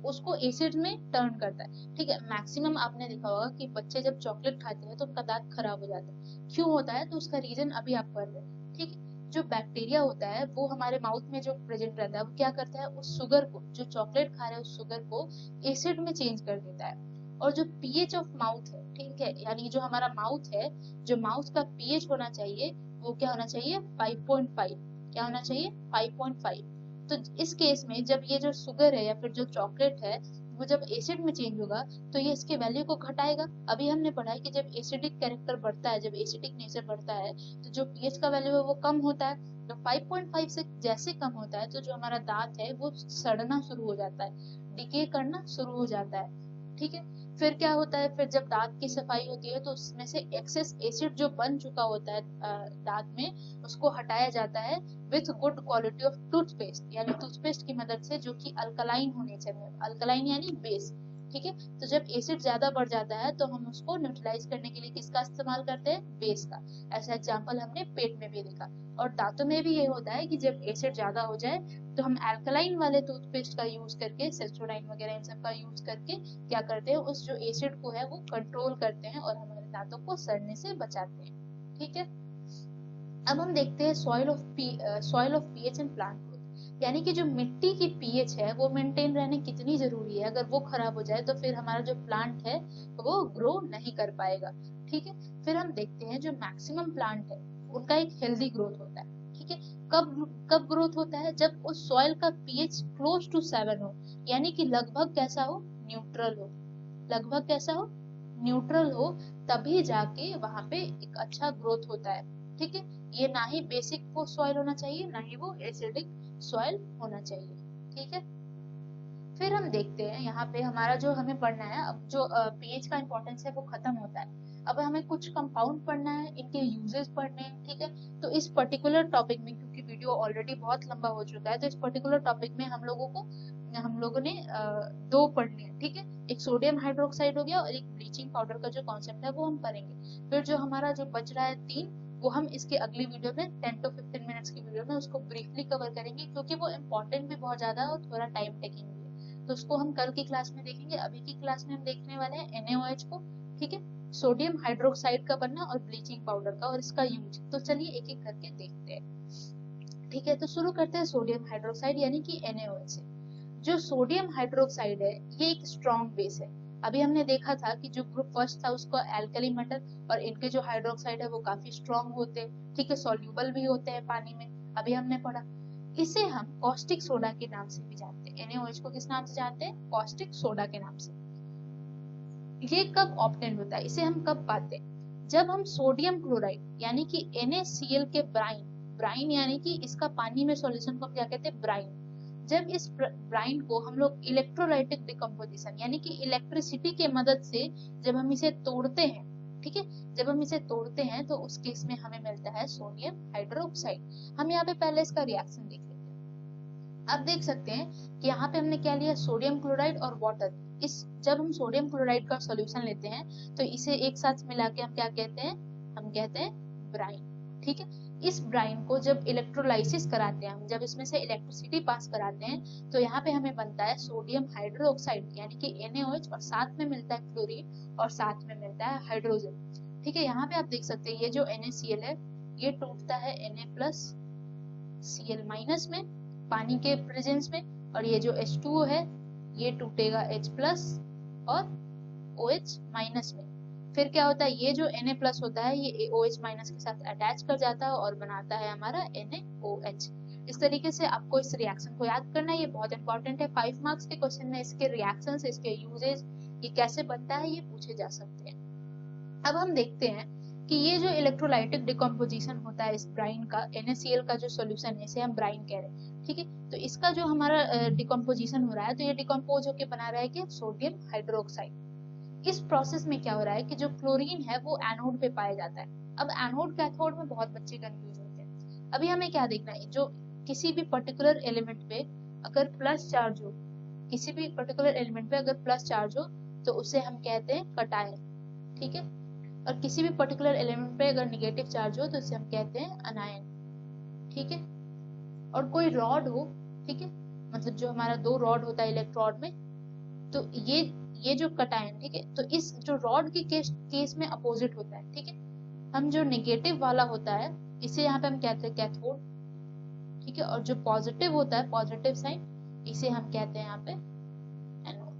उसको एसिड में टर्न करता है, ठीक है। मैक्सिमम आपने देखा होगा कि बच्चे जब चॉकलेट खाते हैं तो उनका दांत खराब हो जाता है, क्यों होता है, तो उसका रीजन अभी आप पढ़ रहे हैं, ठीक है। जो बैक्टीरिया होता है वो हमारे माउथ में जो प्रेजेंट रहता है वो क्या करता है, उस शुगर को, जो चॉकलेट खा रहे हैं उस शुगर को एसिड में चेंज कर देता है। और जो पीएच ऑफ माउथ है, ठीक है, यानी जो हमारा माउथ है, जो माउथ का पीएच होना चाहिए वो क्या होना चाहिए, 5.5। क्या होना चाहिए, 5.5। तो इस केस में जब ये जो शुगर है या फिर जो चॉकलेट है वो जब एसिड में चेंज होगा तो ये इसके वैल्यू को घटाएगा। अभी हमने पढ़ा है कि जब एसिडिक कैरेक्टर बढ़ता है, जब एसिडिक नेचर बढ़ता है तो जो पीएच का वैल्यू है वो कम होता है। तो 5.5 से जैसे कम होता है तो जो हमारा दांत है वो सड़ना शुरू हो जाता है, डिके करना शुरू हो जाता है, ठीक है। फिर क्या होता है, फिर जब दांत की सफाई होती है तो उसमें से एक्सेस एसिड जो बन चुका होता है दांत में, उसको हटाया जाता है with good quality of toothpaste, यानी टूथपेस्ट की मदद से, जो कि अल्कलाइन होने चाहिए, अल्कलाइन यानी बेस, ठीक है। तो जब एसिड ज्यादा बढ़ जाता है तो हम उसको न्यूट्रलाइज करने के लिए किसका इस्तेमाल करते हैं, बेस का। ऐसा एग्जाम्पल हमने पेट में भी देखा। और दांतों में भी ये होता है कि जब एसिड ज्यादा हो जाए तो हम अल्कलाइन वाले टूथपेस्ट का यूज करके, सेस्टोडाइन वगैरह इन सब का यूज करके क्या करते हैं, उस जो एसिड को है वो कंट्रोल करते हैं और हमारे दांतों को सड़ने से बचाते हैं, ठीक है। अब हम देखते हैं soil of pH and plant growth, यानी कि जो मिट्टी की पीएच है वो मेंटेन रहने कितनी जरूरी है। अगर वो खराब हो जाए तो फिर हमारा जो प्लांट है वो ग्रो नहीं कर पाएगा, ठीक है। फिर हम देखते हैं जो मैक्सिमम प्लांट है उनका एक हेल्दी ग्रोथ होता है, ठीक है। कब ग्रोथ होता है, जब उस सॉइल का पीएच क्लोज टू 7 हो, यानी कि लगभग कैसा हो, न्यूट्रल हो, लगभग कैसा हो, न्यूट्रल हो, तभी जाके वहां पे एक अच्छा ग्रोथ होता है, ठीक है। ये ना ही बेसिक वो सॉइल होना चाहिए, ना ही वो एसिडिक सॉइल होना चाहिए, ठीक है। फिर हम देखते हैं यहाँ पे हमारा जो हमें पढ़ना है, अब जो पीएच का इंपॉर्टेंस है वो खत्म होता है। अब हमें कुछ कंपाउंड पढ़ना है, इनके यूजेस पढ़ने हैं, ठीक है। तो इस पर्टिकुलर टॉपिक में, क्योंकि वीडियो ऑलरेडी बहुत लंबा हो चुका है, तो इस पर्टिकुलर टॉपिक में हम लोगों ने दो पढ़ने हैं, ठीक है। एक सोडियम हाइड्रोक्साइड हो गया और एक ब्लीचिंग पाउडर का जो कॉन्सेप्ट है वो हम पढ़ेंगे। फिर जो हमारा जो बच रहा है 3, वो हम इसके अगली वीडियो में 10 to 15 मिनट्स की वीडियो में उसको ब्रीफली कवर करेंगे, क्योंकि वो इम्पोर्टेंट भी बहुत ज्यादा है और थोड़ा टाइम टेकिंग भी है। तो उसको हम कल की क्लास में देखेंगे। अभी की क्लास में हम देखने वाले हैं NaOH को, ठीक है, सोडियम हाइड्रोक्साइड का बनना और ब्लीचिंग पाउडर का और इसका यूज। तो चलिए एक एक करके देखते हैं, ठीक है। तो शुरू करते हैं सोडियम हाइड्रोक्साइड यानी कि NaOH से। जो सोडियम हाइड्रोक्साइड है ये एक स्ट्रॉन्ग बेस है। अभी हमने देखा था कि जो ग्रुप फर्स्ट था उसको एल्कली मेटल, और इनके जो हाइड्रोक्साइड है वो काफी स्ट्रॉन्ग होते हैं, ठीक है, सॉल्यूबल भी होते हैं पानी में, अभी हमने पढ़ा। इसे हम कॉस्टिक सोडा के नाम से भी जानते हैं। NaOH को किस नाम से जानते हैं? कॉस्टिक सोडा के नाम से। ये कब ऑब्टेन होता है, इसे हम कब पाते हैं? जब हम सोडियम क्लोराइड यानी कि NaCl के ब्राइन, ब्राइन यानी कि इसका पानी में सॉल्यूशन को हम क्या कहते हैं? ब्राइन। जब इस ब्राइन को हम लोग इलेक्ट्रोलाइटिक डिकम्पोजिशन यानी कि इलेक्ट्रिसिटी के मदद से जब हम इसे तोड़ते हैं, ठीक है, जब हम इसे तोड़ते हैं तो उस केस में हमें मिलता है सोडियम हाइड्रोक्साइड। हम यहाँ पे पहले इसका रिएक्शन देख लेते हैं। अब देख सकते हैं कि यहाँ पे हमने क्या लिया? सोडियम क्लोराइड और वाटर। इस जब हम सोडियम क्लोराइड का सॉल्यूशन लेते हैं तो इसे एक साथ मिला के हम क्या कहते हैं? हम कहते हैं ब्राइन। ठीक है, इस ब्राइन को जब इलेक्ट्रोलाइसिस कराते हैं हम, जब इसमें से इलेक्ट्रिसिटी पास कराते हैं तो यहाँ पे हमें बनता है सोडियम हाइड्रोक्साइड यानी कि NaOH, और साथ में मिलता है क्लोरीन और साथ में मिलता है हाइड्रोजन। ठीक है, यहाँ पे आप देख सकते हैं ये जो NaCl है ये टूटता है Na+Cl- में पानी के प्रेजेंस में, और ये जो H2O है ये टूटेगा H+ और OH- में। फिर क्या होता है? ये जो Na+ होता है ये OH- के साथ अटैच कर जाता है और बनाता है हमारा NaOH। इस तरीके से आपको इस रिएक्शन को याद करना है, ये बहुत इंपॉर्टेंट है। 5 मार्क्स के क्वेश्चन में इसके रिएक्शंस, इसके यूजेज, ये कैसे बनता है, ये पूछे जा सकते हैं। अब हम देखते हैं कि ये जो इलेक्ट्रोलाइटिक डिकम्पोजिशन होता है इस ब्राइन का, NaCl का जो सॉल्यूशन है इसे हम ब्राइन कह रहे हैं। ठीक है, तो इसका जो हमारा डिकम्पोजिशन हो रहा है तो ये डिकम्पोज होकर बना रहा है कि सोडियम हाइड्रोक्साइड। इस प्रोसेस में क्या हो रहा है कि जो क्लोरीन है वो एनोड पे पाया जाता है। अब एनोड कैथोड में बहुत बच्चे कंफ्यूज होते हैं। अभी हमें क्या देखना है? जो किसी भी पर्टिकुलर एलिमेंट पे अगर प्लस चार्ज हो, किसी भी पर्टिकुलर एलिमेंट पे अगर प्लस चार्ज हो तो उसे हम कहते हैं कटायन। ठीक है, और किसी भी पर्टिकुलर एलिमेंट पे अगर नेगेटिव चार्ज हो तो इसे हम कहते हैं अनायन। ठीक है, और कोई रॉड हो, ठीक है, मतलब जो हमारा 2 रॉड होता है इलेक्ट्रोड में, तो ये जो कटायन, ठीक है, तो इस जो रॉड के केस में अपोजिट होता है। ठीक है, हम जो नेगेटिव वाला होता है इसे यहाँ पे हम कहते हैं कैथोड। ठीक है, और जो पॉजिटिव होता है, पॉजिटिव साइन, इसे हम कहते हैं यहाँ पे एनोड।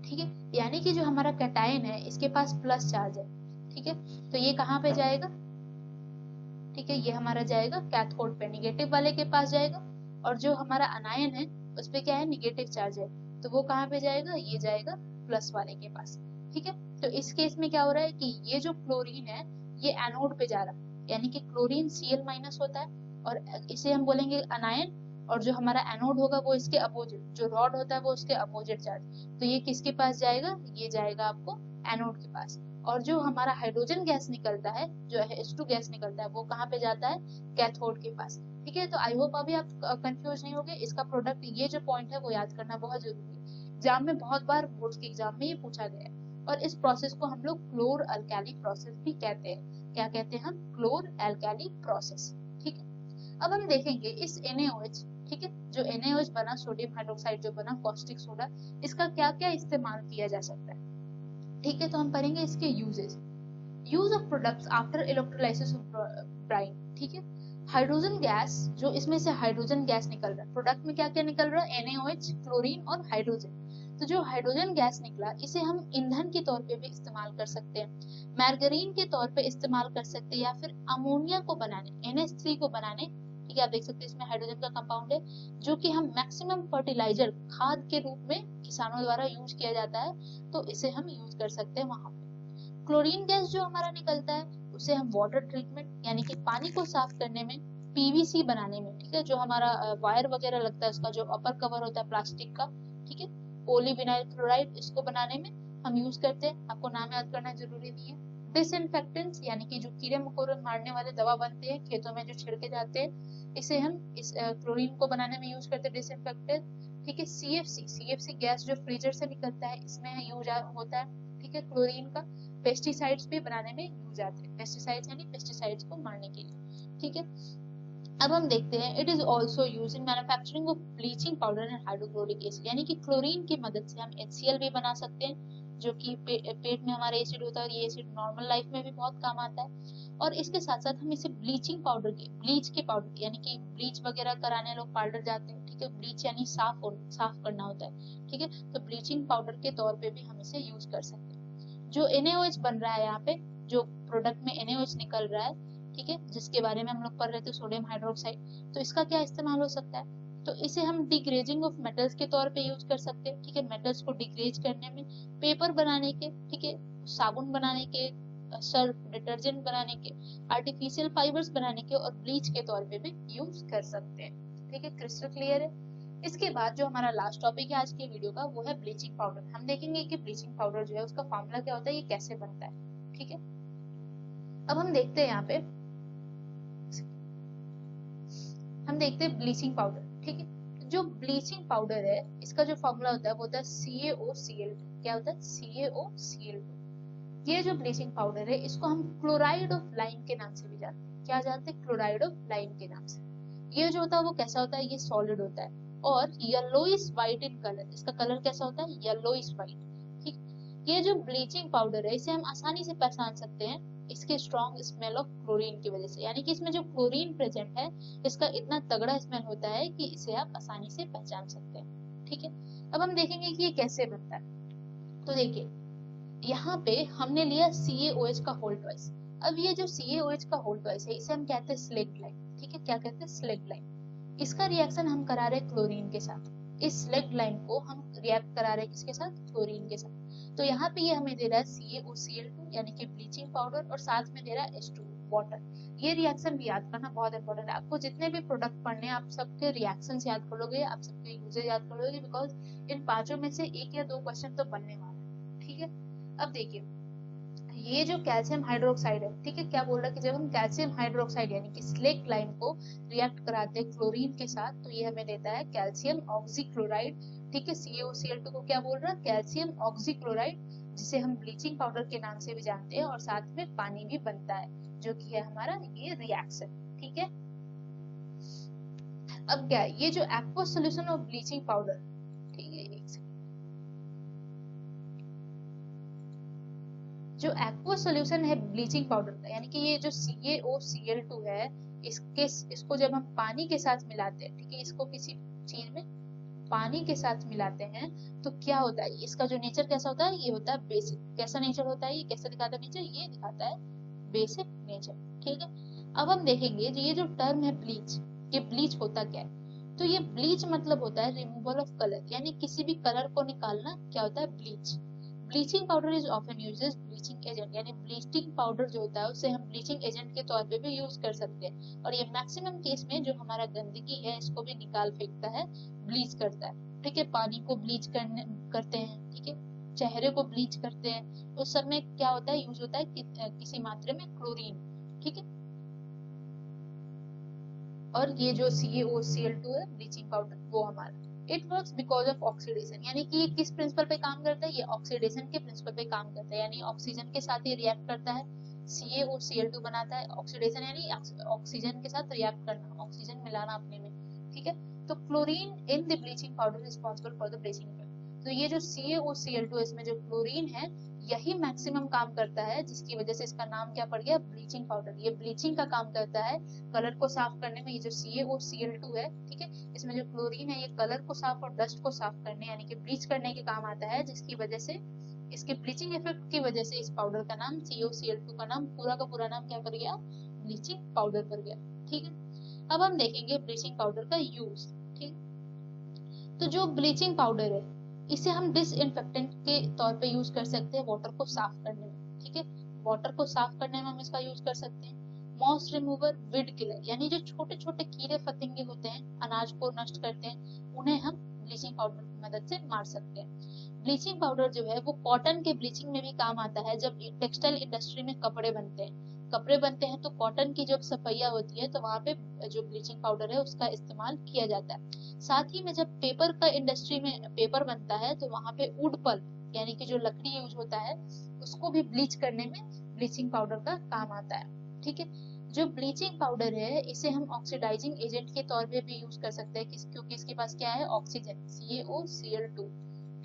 ठीक है, यानी कि जो हमारा कैटायन है इसके पास प्लस चार्ज है। ठीक है, तो ये कहाँ पे जाएगा? ठीक है, ये हमारा जाएगा कैथोड पे, नेगेटिव वाले के पास जाएगा, और जो हमारा अनायन है उस पे क्या है? नेगेटिव चार्ज है, तो वो कहाँ पे जाएगा? ये जाएगा प्लस वाले के पास। ठीक है, तो इस केस में क्या हो रहा है कि ये जो क्लोरीन है ये एनोड पे जा रहा है, यानी कि क्लोरीन Cl- होता है, और इसे हम बोलेंगे अनायन, और जो हमारा एनोड होगा वो इसके अपोजिट, जो रॉड होता है वो उसके अपोजिट चार्ज, तो ये किसके पास जाएगा? ये जाएगा आपको एनोड के पास। और जो हमारा हाइड्रोजन गैस निकलता है, जो H2 गैस निकलता है, वो कहाँ पे जाता है? कैथोड के पास। ठीक है, तो आई होप अभी आप कंफ्यूज नहीं होगे। इसका प्रोडक्ट, ये जो पॉइंट है वो याद करना बहुत जरूरी है, एग्जाम में बहुत बार बोर्ड के एग्जाम में ये पूछा गया है। और इस प्रोसेस को हम लोग क्लोर अल्कैली प्रोसेस भी कहते हैं। क्या कहते हैं हम? क्लोर अल्कैली प्रोसेस। ठीक है, अब हम देखेंगे इस NaOH, ठीक है, जो NaOH बना, सोडियम हाइड्रोक्साइड जो बना, कॉस्टिक सोडा, इसका क्या क्या इस्तेमाल किया जा सकता है। ठीक है, तो हम पढ़ेंगे इसके uses. Use of products after electrolysis of Bryan. ठीक है, हाइड्रोजन गैस, जो इसमें से हाइड्रोजन गैस निकल रहा है, प्रोडक्ट में क्या क्या निकल रहा है? NaOH, क्लोरीन और हाइड्रोजन। तो जो हाइड्रोजन गैस निकला इसे हम ईंधन के तौर पे भी इस्तेमाल कर सकते हैं, मैर्गरीन के तौर पे इस्तेमाल कर सकते हैं, या फिर अमोनिया को बनाने, NH3 को बनाने। ठीक है, आप देख सकते हैं इसमें हाइड्रोजन का कंपाउंड है, जो कि हम मैक्सिमम फर्टिलाइजर, खाद के रूप में किसानों द्वारा यूज किया जाता है, तो इसे हम यूज कर सकते हैं वहां पे। क्लोरीन गैस जो हमारा निकलता है उसे हम वाटर ट्रीटमेंट यानी कि पानी को साफ करने में, PVC बनाने में, ठीक है, जो हमारा वायर वगैरह लगता है उसका जो अपर कवर होता है प्लास्टिक का, ठीक है, पॉलीविनाइल क्लोराइड, इसको बनाने में हम यूज करते हैं। आपको नाम याद करना जरूरी नहीं है। डिसइंफेक्टेंट्स यानी कि जो कीड़े मकोड़े मारने वाले दवा बनते हैं खेतों में जो छिड़के जाते हैं, इसे हम इस क्लोरीन को बनाने में यूज करते हैं, डिसइंफेक्टेंट। ठीक है, CFC गैस जो फ्रीजर से निकलता है इसमें यूज होता है। ठीक है, क्लोरीन का पेस्टिसाइड्स भी बनाने में यूज आते हैं, पेस्टिसाइड्स यानी पेस्टिसाइड्स को मारने के लिए। ठीक है, अब हम देखते हैं it is also use in manufacturing of bleaching powder and hydrochloric acid, यानी कि क्लोरीन की मदद से हम HCl भी बना सकते हैं, जो कि पेट में हमारे एसिड होता है, और ये एसिड नॉर्मल लाइफ में भी बहुत काम आता है। और इसके साथ साथ हम इसे ब्लीचिंग पाउडर के, ब्लीच के पाउडर यानी कि ब्लीच वगैरह कराने लोग पाउडर जाते हैं, ठीक है, ब्लीच यानी साफ करना होता है। ठीक है, तो ब्लीचिंग पाउडर के तौर पे भी हम इसे यूज कर सकते हैं। जो NaOH बन रहा है यहाँ पे, जो प्रोडक्ट में NaOH निकल रहा है, ठीक है, जिसके बारे में हम लोग पढ़ रहे थे, सोडियम हाइड्रोक्साइड। तो इसका क्या इस्तेमाल हो सकता है, तो इसे हम डिग्रेजिंग ऑफ मेटल्स के तौर पे यूज कर सकते हैं, ठीक है, मेटल्स को डिग्रेज करने में, पेपर बनाने के, ठीक है, साबुन बनाने के, सर्फ डिटर्जेंट बनाने के, आर्टिफिशियल फाइबर्स बनाने के और ब्लीच के तौर पे भी यूज कर सकते हैं, ठीक है, क्रिस्टल क्लियर है। इसके बाद जो हमारा लास्ट टॉपिक है आज के वीडियो का वो है ब्लीचिंग पाउडर। हम देखेंगे कि ब्लीचिंग पाउडर जो है उसका फॉर्मूला क्या होता है, ये कैसे बनता है, ठीक है। अब हम देखते हैं यहाँ पे, हम देखते हैं ब्लीचिंग पाउडर, ठीक है। जो ब्लीचिंग पाउडर है इसका जो फॉर्मूला होता है वो होता है CaOCl2। क्या होता है, CaOCl2। ये जो ब्लीचिंग पाउडर है इसको हम क्लोराइड ऑफ लाइम के नाम से भी जानते हैं। क्या जानते हैं, क्लोराइड ऑफ लाइम के नाम से। ये जो होता है वो कैसा होता है, ये सॉलिड होता है और येलोइश व्हाइट इन कलर। इसका कलर कैसा होता है, येलोइश व्हाइट, ठीक। ये जो ब्लीचिंग पाउडर है इसे हम आसानी से पहचान सकते हैं इसके स्ट्रॉन्ग स्मेल ऑफ क्लोरीन की वजह से, यानी कि इसमें जो क्लोरीन प्रेजेंट है इसका इतना तगड़ा स्मेल होता है कि इसे आप आसानी से पहचान सकते हैं, ठीक है। अब हम देखेंगे कि ये कैसे बनता है। तो देखिए यहाँ पे हमने लिया CaOH का होल ट्वाइस। अब ये जो CaOH का होल ट्वाइस है इसे हम कहते हैं स्लेक्ट लाइम, ठीक है। क्या कहते हैं, स्लेक्ट लाइम। इसका रिएक्शन हम करा रहे क्लोरीन के साथ। इस स्लेक्ट लाइम को हम रिएक्ट करा रहे किसके साथ, क्लोरीन के साथ। तो यहाँ पे ये हमें दे रहा है CaOCl2 यानी कि ब्लीचिंग पाउडर और साथ में दे रहा है H2 वाटर। ये रिएक्शन भी याद करना बहुत इंपॉर्टेंट है। आपको जितने भी प्रोडक्ट पढ़ने हैं आप सबके रिएक्शंस याद कर लोगे, आप सबके यूजेज याद कर लोगे, बिकॉज इन पांचों में से एक या दो क्वेश्चन तो बनने वाला है, ठीक है। अब देखिए ये जो कैल्शियम हाइड्रोक्साइड है, ठीक है, क्या बोल रहा है कि जब हम कैल्शियम हाइड्रोक्साइड यानी कि स्लेक्ट लाइम को रिएक्ट कराते हैं क्लोरीन के साथ तो ये हमें देता है कैल्शियम ऑक्सीक्लोराइड, ठीक है। CaOCl2 को क्या बोल रहा है, कैल्शियम ऑक्सीक्लोराइड, जिसे हम ब्लीचिंग पाउडर के नाम से भी जानते हैं और साथ में पानी भी बनता है जो कि है हमारा ये रिएक्शन, ठीक है। अब क्या है, ये जो aqueous solution of bleaching powder, ठीक है, जो एक्वस सॉल्यूशन है ब्लीचिंग पाउडर का, यानी कि ये जो CaOCl2 है इसको जब हम पानी के साथ मिलाते हैं, ठीक है, इसको किसी चीज में पानी के साथ मिलाते हैं तो क्या होता है, इसका जो नेचर कैसा होता है, ये होता है बेसिक। कैसा नेचर होता है, ये कैसा दिखाता है नेचर, ये दिखाता है बेसिक नेचर, ठीक है। अब हम देखेंगे ये जो टर्म है ब्लीच, ये ब्लीच होता क्या है, तो ये ब्लीच मतलब होता है रिमूवल ऑफ कलर, यानी किसी भी कलर को निकालना क्या होता है, bleach. Bleaching powder is often used as bleaching agent, यानी ब्लीचिंग पाउडर जो होता है उसे हम ब्लीचिंग एजेंट के तौर पे भी यूज कर सकते हैं और ये मैक्सिमम केस में जो हमारा गंदगी है इसको भी निकाल फेंकता है, ब्लीच करता है, ठीक है। पानी को ब्लीच करते हैं, ठीक है, चेहरे को ब्लीच करते हैं, उस सब में क्या होता है, यूज होता है किसी मात्रा में क्लोरीन, ठीक है। और ये जो CaOCl2 है ब्लीचिंग पाउडर वो हमारा it works because of oxidation, यानी कि ये किस प्रिंसिपल पे काम करता है, ये ऑक्सीडेशन के प्रिंसिपल पे काम करता है, यानी ऑक्सीजन के साथ ये रिएक्ट करता है, CaOCl2 बनाता है। ऑक्सीडेशन यानी ऑक्सीजन के साथ रिएक्ट करना, ऑक्सीजन मिलाना अपने में, ठीक है। तो chlorine in the bleaching powder responsible for the bleaching effect. तो ये जो CaOCl2 इसमें जो क्लोरीन है यही मैक्सिमम काम करता है, जिसकी वजह से इसका नाम क्या पड़ गया, ब्लीचिंग पाउडर। ये ब्लीचिंग का काम करता है, कलर को साफ करने में। ये जो CaOCl2 है, ठीक है, इसमें जो क्लोरीन है ये कलर को साफ और डस्ट को साफ करने यानी कि ब्लीच करने के काम आता है, जिसकी वजह से इसके ब्लीचिंग इफेक्ट की वजह से इस पाउडर का नाम CaOCl2 का नाम पूरा का पूरा नाम क्या पड़ गया, ब्लीचिंग पाउडर पड़ गया, ठीक है। अब हम देखेंगे ब्लीचिंग पाउडर का यूज, ठीक। तो जो ब्लीचिंग पाउडर है इसे हम डिसइंफेक्टेंट के तौर पे यूज कर सकते हैं वाटर को साफ करने में, ठीक है। वाटर को साफ करने में हम इसका यूज कर सकते हैं। मॉस रिमूवर, वीड किलर, यानी जो छोटे छोटे कीड़े फतिंगे होते हैं अनाज को नष्ट करते हैं उन्हें हम ब्लीचिंग पाउडर की मदद से मार सकते हैं। ब्लीचिंग पाउडर जो है वो कॉटन के ब्लीचिंग में भी काम आता है। जब टेक्सटाइल इंडस्ट्री में कपड़े बनते हैं तो कॉटन की जब सफाइया होती है तो वहां पे जो ब्लीचिंग पाउडर है उसका इस्तेमाल किया जाता है। साथ ही में जब पेपर का इंडस्ट्री में पेपर बनता है तो वहां पे वुड पल्प यानी कि जो लकड़ी यूज होता है उसको भी ब्लीच करने में ब्लीचिंग पाउडर का काम आता है, ठीक है। जो ब्लीचिंग पाउडर है इसे हम ऑक्सीडाइजिंग एजेंट के तौर पे भी यूज कर सकते हैं क्योंकि इसके पास क्या है, ऑक्सीजन, CaOCl2,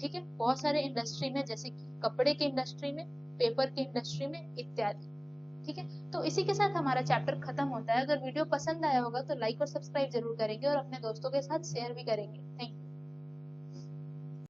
ठीक है। बहुत सारे इंडस्ट्री में जैसे कि कपड़े के इंडस्ट्री में, पेपर के इंडस्ट्री में इत्यादि, ठीक है। तो इसी के साथ हमारा चैप्टर खत्म होता है। अगर वीडियो पसंद आया होगा तो लाइक और सब्सक्राइब जरूर करेंगे और अपने दोस्तों के साथ शेयर भी करेंगे। Thank you.